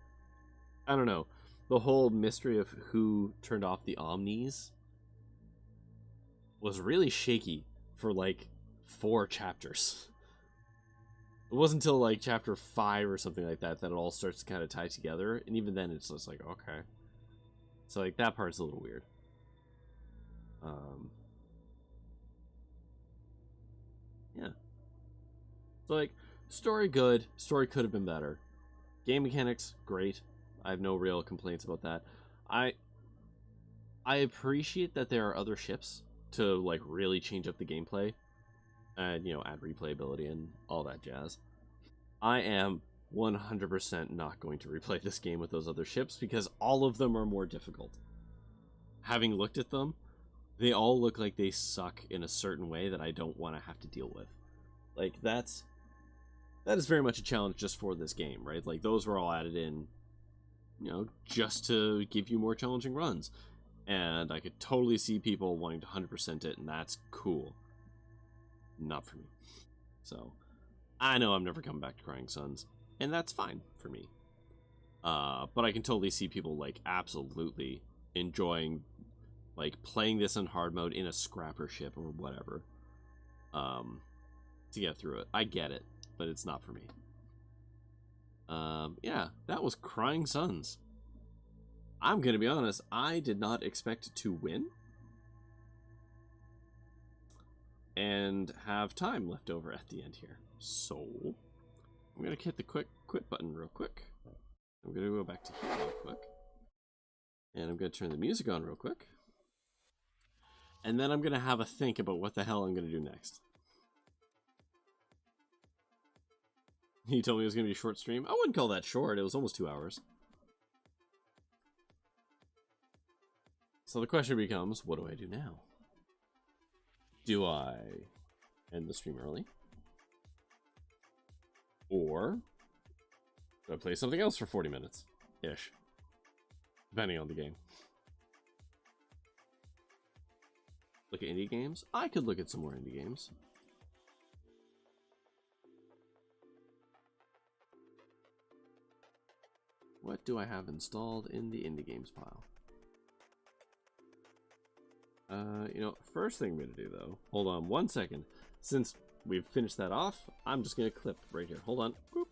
I don't know. The whole mystery of who turned off the Omnis was really shaky for, like, 4 chapters. It wasn't until, like, chapter 5 or something like that that it all starts to kind of tie together, and even then it's just like, okay. So, like, that part's a little weird. Yeah. So, like, story good. Story could have been better. Game mechanics, great. I have no real complaints about that. I appreciate that there are other ships to, like, really change up the gameplay. And, you know, add replayability and all that jazz. I am 100% not going to replay this game with those other ships because all of them are more difficult. Having looked at them, they all look like they suck in a certain way that I don't want to have to deal with. Like, that is very much a challenge just for this game, right? Like, those were all added in, you know, just to give you more challenging runs. And I could totally see people wanting to 100% it, and that's cool. Not for me. So, I know I'm never coming back to Crying Suns, and that's fine for me. But I can totally see people, like, absolutely enjoying, like, playing this in hard mode in a scrapper ship or whatever. to get through it. I get it, but it's not for me. Yeah, that was Crying Suns. I'm gonna be honest, I did not expect to win and have time left over at the end here. So I'm gonna hit the quit button real quick. I'm gonna go back to here real quick. And I'm gonna turn the music on real quick. And then I'm gonna have a think about what the hell I'm gonna do next. He told me it was gonna be a short stream. I wouldn't call that short, it was almost 2 hours. So the question becomes, what do I do now? Do I end the stream early? Or do I play something else for 40 minutes-ish? Depending on the game. Look at indie games? I could look at some more indie games. What do I have installed in the indie games pile? You know, first thing I'm gonna do though, hold on 1 second. Since we've finished that off, I'm just gonna clip right here. Hold on. Boop.